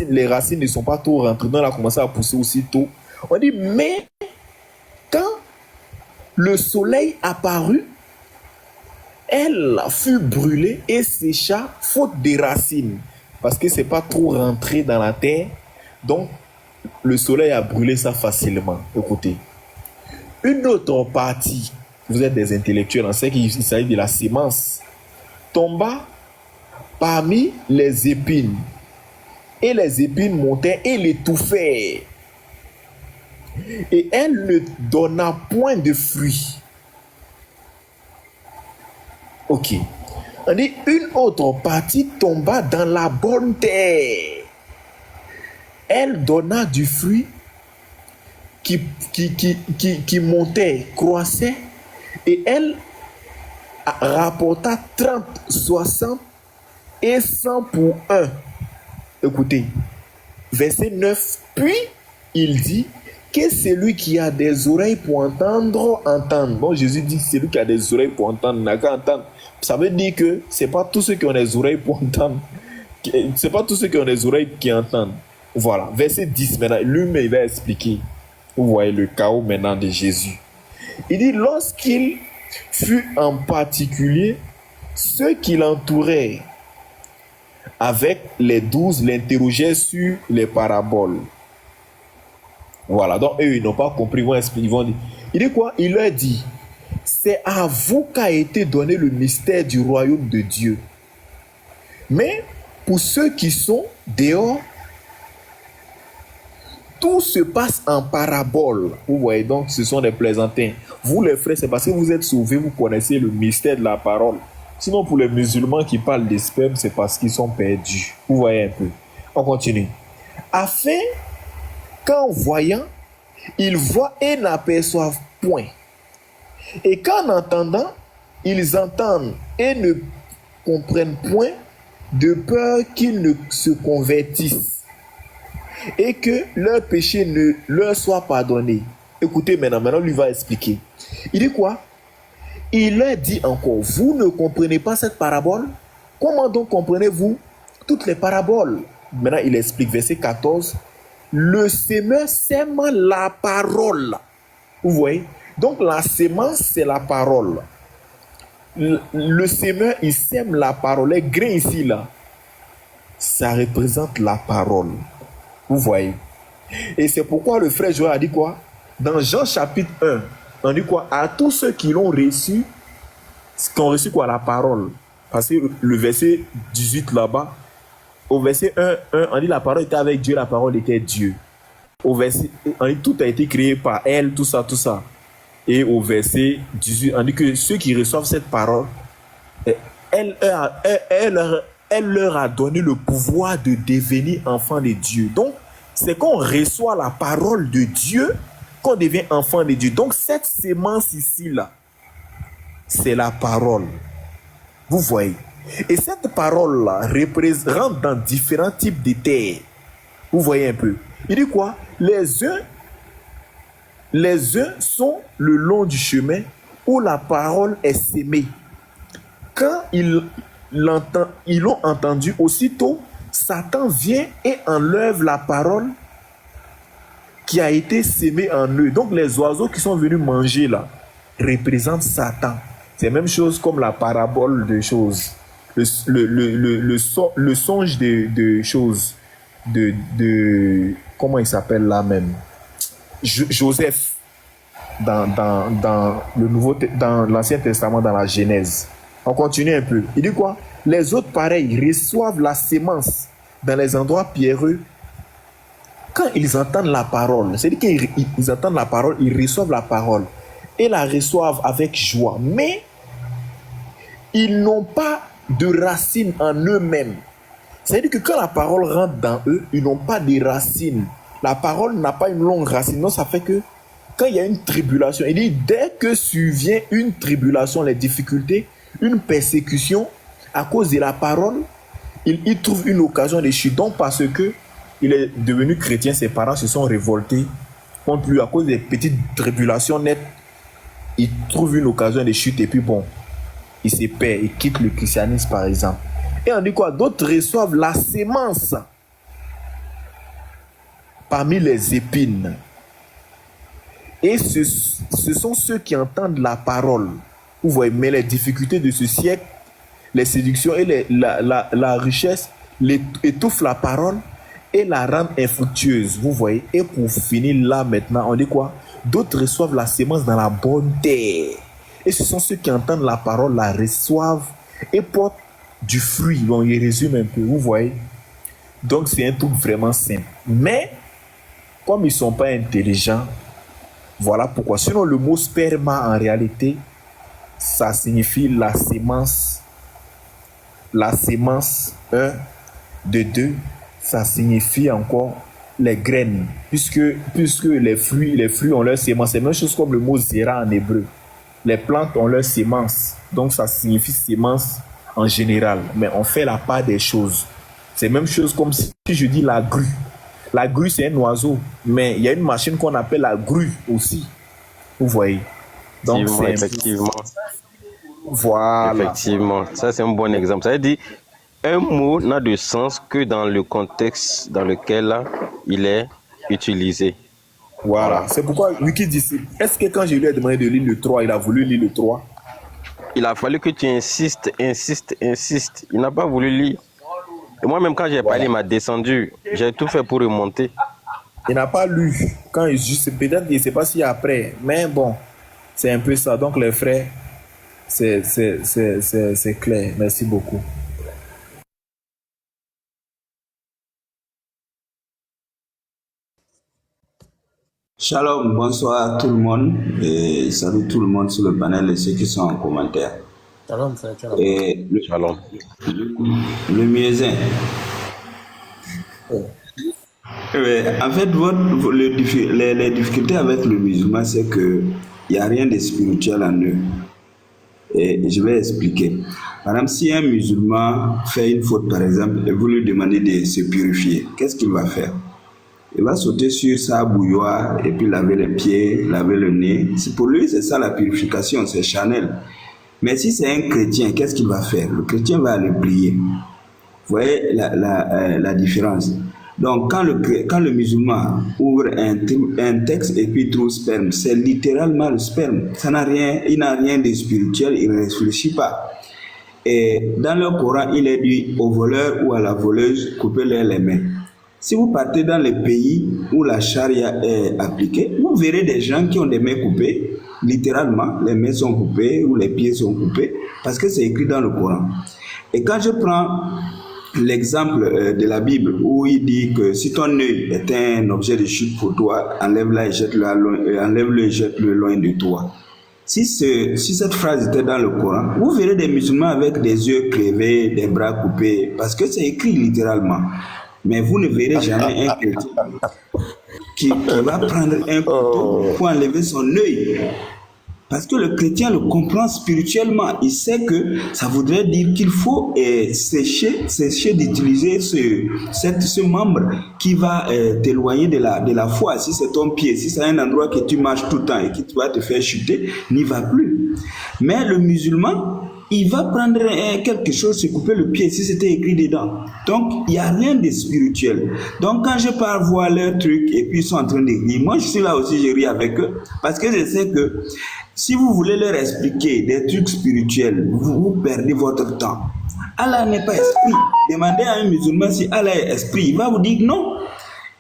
Speaker 5: Les racines ne sont pas trop rentrées, donc elle a commencé à pousser aussitôt. On dit, mais quand le soleil apparut, elle fut brûlée et sécha faute des racines. Parce que ce n'est pas trop rentré dans la terre. Donc, le soleil a brûlé ça facilement. Écoutez. Une autre partie, vous êtes des intellectuels, on sait qu'il s'agit de la sémence, tomba parmi les épines. Et les épines montaient et l'étouffaient. Et elle ne donna point de fruits. Ok. On dit une autre partie tomba dans la bonne terre. Elle donna du fruit qui montait, croissait, et elle rapporta 30, 60 et 100 pour 1. Écoutez, verset 9. Puis il dit que celui qui a des oreilles pour entendre, entende. Bon, Jésus dit celui qui a des oreilles pour entendre, n'a qu'à entendre. Ça veut dire que ce n'est pas tous ceux qui ont des oreilles pour entendre. Ce n'est pas tous ceux qui ont des oreilles qui entendent. Voilà, verset 10 maintenant. Lui-même, il va expliquer. Vous voyez le chaos maintenant de Jésus. Il dit, lorsqu'il fut en particulier, ceux qui l'entouraient avec les 12 l'interrogeaient sur les paraboles. Voilà, donc eux, ils n'ont pas compris. Ils vont dire. Il dit quoi? Il leur dit, c'est à vous qu'a été donné le mystère du royaume de Dieu. Mais pour ceux qui sont dehors, tout se passe en parabole. Vous voyez, donc ce sont des plaisantins. Vous les frères, c'est parce que vous êtes sauvés, vous connaissez le mystère de la parole. Sinon, pour les musulmans qui parlent des spermes, c'est parce qu'ils sont perdus. Vous voyez un peu. On continue. Afin qu'en voyant, ils voient et n'aperçoivent point. Et qu'en entendant, ils entendent et ne comprennent point, de peur qu'ils ne se convertissent et que leur péché ne leur soit pardonné. Écoutez maintenant lui va expliquer. Il dit quoi? Il leur dit encore, vous ne comprenez pas cette parabole? Comment donc comprenez-vous toutes les paraboles? Maintenant il explique, verset 14, le semeur sème la parole. Vous voyez? Donc la sémence, c'est la parole. Le semeur, il sème la parole. Les grains ici, là, ça représente la parole. Vous voyez? Et c'est pourquoi le frère Joël a dit quoi? Dans Jean chapitre 1, on dit quoi? À tous ceux qui l'ont reçu, qui ont reçu quoi? La parole. Parce que le verset 18 là-bas, au verset 1, on dit la parole était avec Dieu, la parole était Dieu. Au verset, on dit tout a été créé par elle, tout ça, tout ça. Et au verset 18, on dit que ceux qui reçoivent cette parole, elle leur a donné le pouvoir de devenir enfants de Dieu. Donc, c'est qu'on reçoit la parole de Dieu qu'on devient enfant de Dieu. Donc, cette sémence ici-là, c'est la parole. Vous voyez? Et cette parole-là rentre dans différents types de terres. Vous voyez un peu? Il dit quoi? Les uns sont le long du chemin où la parole est sémée. Quand ils l'ont entendu, aussitôt, Satan vient et enlève la parole qui a été sémée en eux. Donc les oiseaux qui sont venus manger là représentent Satan. C'est la même chose comme la parabole de choses. Le songe de choses. Comment il s'appelle là même? Joseph dans l'Ancien Testament, dans la Genèse. On continue un peu. Il dit quoi? Les autres, pareils, reçoivent la sémence dans les endroits pierreux. Quand ils entendent la parole, c'est-à-dire qu'ils entendent la parole, ils reçoivent la parole et la reçoivent avec joie. Mais ils n'ont pas de racines en eux-mêmes. C'est-à-dire que quand la parole rentre dans eux, ils n'ont pas de racines. La parole n'a pas une longue racine. Non, ça fait que quand il y a une tribulation, il dit dès que survient une tribulation, les difficultés, une persécution à cause de la parole, il trouve une occasion de chute. Donc parce que il est devenu chrétien, ses parents se sont révoltés contre lui à cause des petites tribulations nettes. Il trouve une occasion de chute et puis bon, il se perd, il quitte le christianisme par exemple. Et on dit quoi? D'autres reçoivent la sémence parmi les épines. Et ce sont ceux qui entendent la parole. Vous voyez, mais les difficultés de ce siècle, les séductions et la richesse étouffent la parole et la rendent infructueuse. Vous voyez. Et pour finir là maintenant, on dit quoi? D'autres reçoivent la sémence dans la bonne terre. Et ce sont ceux qui entendent la parole, la reçoivent et portent du fruit. Bon, il résume un peu, vous voyez. Donc c'est un truc vraiment simple. Mais, comme ils ne sont pas intelligents, voilà pourquoi. Sinon, le mot sperma, en réalité, ça signifie la sémence. La sémence 1, de 2, ça signifie encore les graines. Puisque les fruits ont leur sémence. C'est la même chose comme le mot zera en hébreu. Les plantes ont leur sémence. Donc ça signifie sémence en général. Mais on fait la part des choses. C'est la même chose comme si je dis la grue. La grue, c'est un oiseau. Mais il y a une machine qu'on appelle la grue aussi. Vous voyez. Donc,
Speaker 2: effectivement.
Speaker 5: Voilà.
Speaker 2: Effectivement. Ça, c'est un bon exemple. Ça veut dire un mot n'a de sens que dans le contexte dans lequel il est utilisé.
Speaker 5: Voilà. C'est pourquoi Wiki dit, est-ce que quand je lui ai demandé de lire le 3, il a voulu lire le 3?
Speaker 2: Il a fallu que tu insistes. Il n'a pas voulu lire. Et moi-même, quand j'ai parlé, il m'a descendu. J'ai tout fait pour remonter.
Speaker 5: Il n'a pas lu. Quand il juste, peut-être qu'il ne sait pas si après. Mais bon, c'est un peu ça. Donc les frères, c'est clair. Merci beaucoup.
Speaker 8: Shalom, bonsoir à tout le monde et salut tout le monde sur le panel et ceux qui sont en commentaire.
Speaker 1: Shalom, shalom.
Speaker 8: Et
Speaker 2: Shalom.
Speaker 8: Le muezzin. En fait, les difficultés avec le musulman, c'est qu'il n'y a rien de spirituel en eux. Et je vais expliquer. Par exemple, si un musulman fait une faute, par exemple, et vous lui demandez de se purifier, qu'est-ce qu'il va faire? Il va sauter sur sa bouilloire et puis laver les pieds, laver le nez. Pour lui, c'est ça la purification, c'est Chanel. Mais si c'est un chrétien, qu'est-ce qu'il va faire? Le chrétien va aller prier. Vous voyez la différence. Donc, quand le musulman ouvre un texte et puis trouve sperme, c'est littéralement le sperme. Il n'a rien de spirituel, il ne réfléchit pas. Et dans le Coran, il est dit au voleur ou à la voleuse, coupez-leur les mains. Si vous partez dans les pays où la charia est appliquée, vous verrez des gens qui ont des mains coupées, littéralement, les mains sont coupées ou les pieds sont coupés, parce que c'est écrit dans le Coran. Et quand je prends l'exemple de la Bible où il dit que si ton œil est un objet de chute pour toi, enlève-le et jette-le loin de toi. Si cette phrase était dans le Coran, vous verrez des musulmans avec des yeux crevés, des bras coupés, parce que c'est écrit littéralement. Mais vous ne verrez jamais un chrétien qui va prendre un couteau pour enlever son œil. Parce que le chrétien le comprend spirituellement. Il sait que ça voudrait dire qu'il faut sécher d'utiliser ce membre qui va t'éloigner de la foi. Si c'est ton pied, si c'est un endroit que tu marches tout le temps et qui va te faire chuter, n'y va plus. Mais le musulman, il va prendre quelque chose, se couper le pied si c'était écrit dedans. Donc, il n'y a rien de spirituel. Donc, quand je pars voir leurs trucs et puis ils sont en train de rire, moi je suis là aussi, je ris avec eux parce que je sais que si vous voulez leur expliquer des trucs spirituels, vous perdez votre temps. Allah n'est pas esprit. Demandez à un musulman si Allah est esprit, il va vous dire non.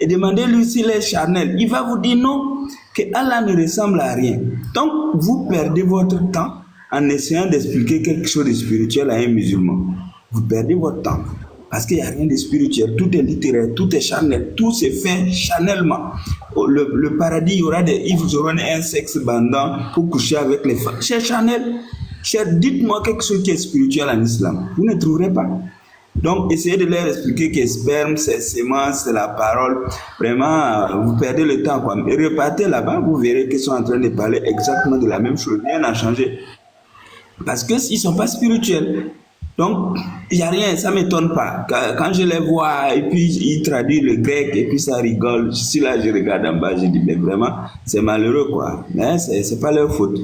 Speaker 8: Et demandez-lui s'il est charnel, il va vous dire non, que Allah ne ressemble à rien. Donc, vous perdez votre temps en essayant d'expliquer quelque chose de spirituel à un musulman. Vous perdez votre temps. Parce qu'il n'y a rien de spirituel. Tout est littéraire, tout est charnel. Tout se fait charnellement. Le paradis, ils auront un sexe bandant pour coucher avec les femmes. Cher charnel, dites-moi quelque chose qui est spirituel en islam. Vous ne trouverez pas. Donc, essayez de leur expliquer que sperme, c'est sémence, c'est la parole. Vraiment, vous perdez le temps, quoi. Et repartez là-bas, vous verrez qu'ils sont en train de parler exactement de la même chose. Rien n'a changé. Parce qu'ils ne sont pas spirituels. Donc, il n'y a rien, ça ne m'étonne pas. Quand je les vois, et puis ils traduisent le grec, et puis ça rigole. Si là, je regarde en bas, je dis, mais vraiment, c'est malheureux, quoi. Mais ce n'est pas leur faute.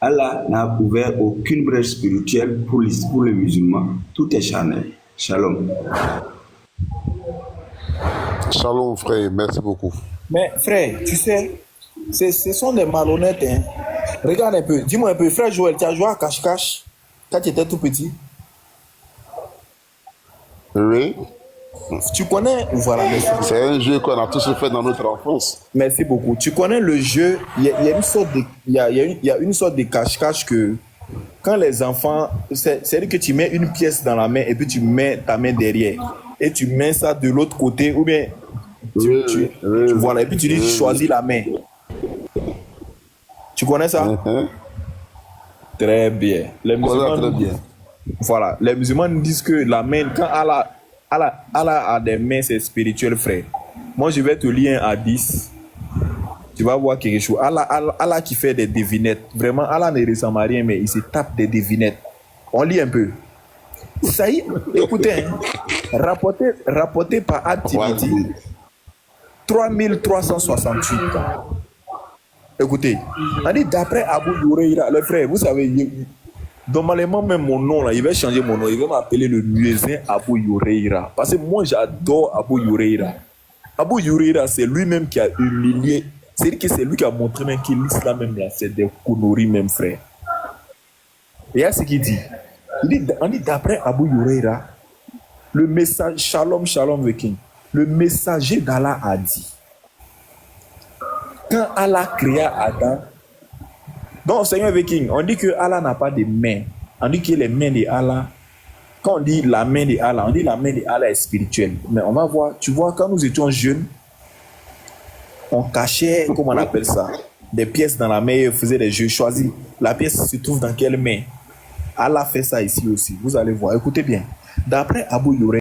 Speaker 8: Allah n'a ouvert aucune brèche spirituelle pour les musulmans. Tout est charnel. Shalom.
Speaker 7: Shalom, frère. Merci beaucoup.
Speaker 3: Mais frère, tu sais, ce sont des malhonnêtes. Hein. Regarde un peu, dis-moi un peu, frère Joël, tu as joué à cache-cache quand tu étais tout petit?
Speaker 7: Oui.
Speaker 3: Tu connais, voilà.
Speaker 7: C'est un jeu qu'on a tous fait dans notre enfance.
Speaker 3: Merci beaucoup. Tu connais le jeu, il y a une sorte de cache-cache que quand les enfants, c'est-à-dire que tu mets une pièce dans la main et puis tu mets ta main derrière et tu mets ça de l'autre côté ou bien voilà, et puis tu dis tu choisis la main. Tu connais ça? Très bien. Les musulmans,
Speaker 7: très bien.
Speaker 3: Voilà, les musulmans nous disent que la main, quand Allah a des mains, c'est spirituel, frère. Moi, je vais te lire un hadith. Tu vas voir quelque chose. Allah qui fait des devinettes. Vraiment, Allah ne ressemble à rien, mais il se tape des devinettes. On lit un peu. Ça y est, écoutez, hein, rapporté par At-Tirmidhi, 3368. Écoutez, on dit d'après Abu Huraira, le frère, vous savez, normalement même mon nom là, il va changer mon nom, il va m'appeler le muezzin Abu Huraira. Parce que moi j'adore Abu Huraira. Abu Huraira, c'est lui-même qui a humilié, c'est-à-dire que c'est lui qui a montré même que l'islam même là, c'est des conneries même, frère. Et à ce qu'il dit, on dit d'après Abu Huraira, le message, shalom Viking, le messager d'Allah a dit, quand Allah créa Adam, donc Seigneur Viking, on dit que Allah n'a pas de mains. On dit que les mains de Allah, quand on dit la main de Allah, on dit la main de Allah est spirituelle. Mais on va voir, tu vois, quand nous étions jeunes, on cachait, comment on appelle ça, des pièces dans la main et on faisait des jeux choisis. La pièce se trouve dans quelle main? Allah fait ça ici aussi. Vous allez voir, écoutez bien. D'après Abu Huraira,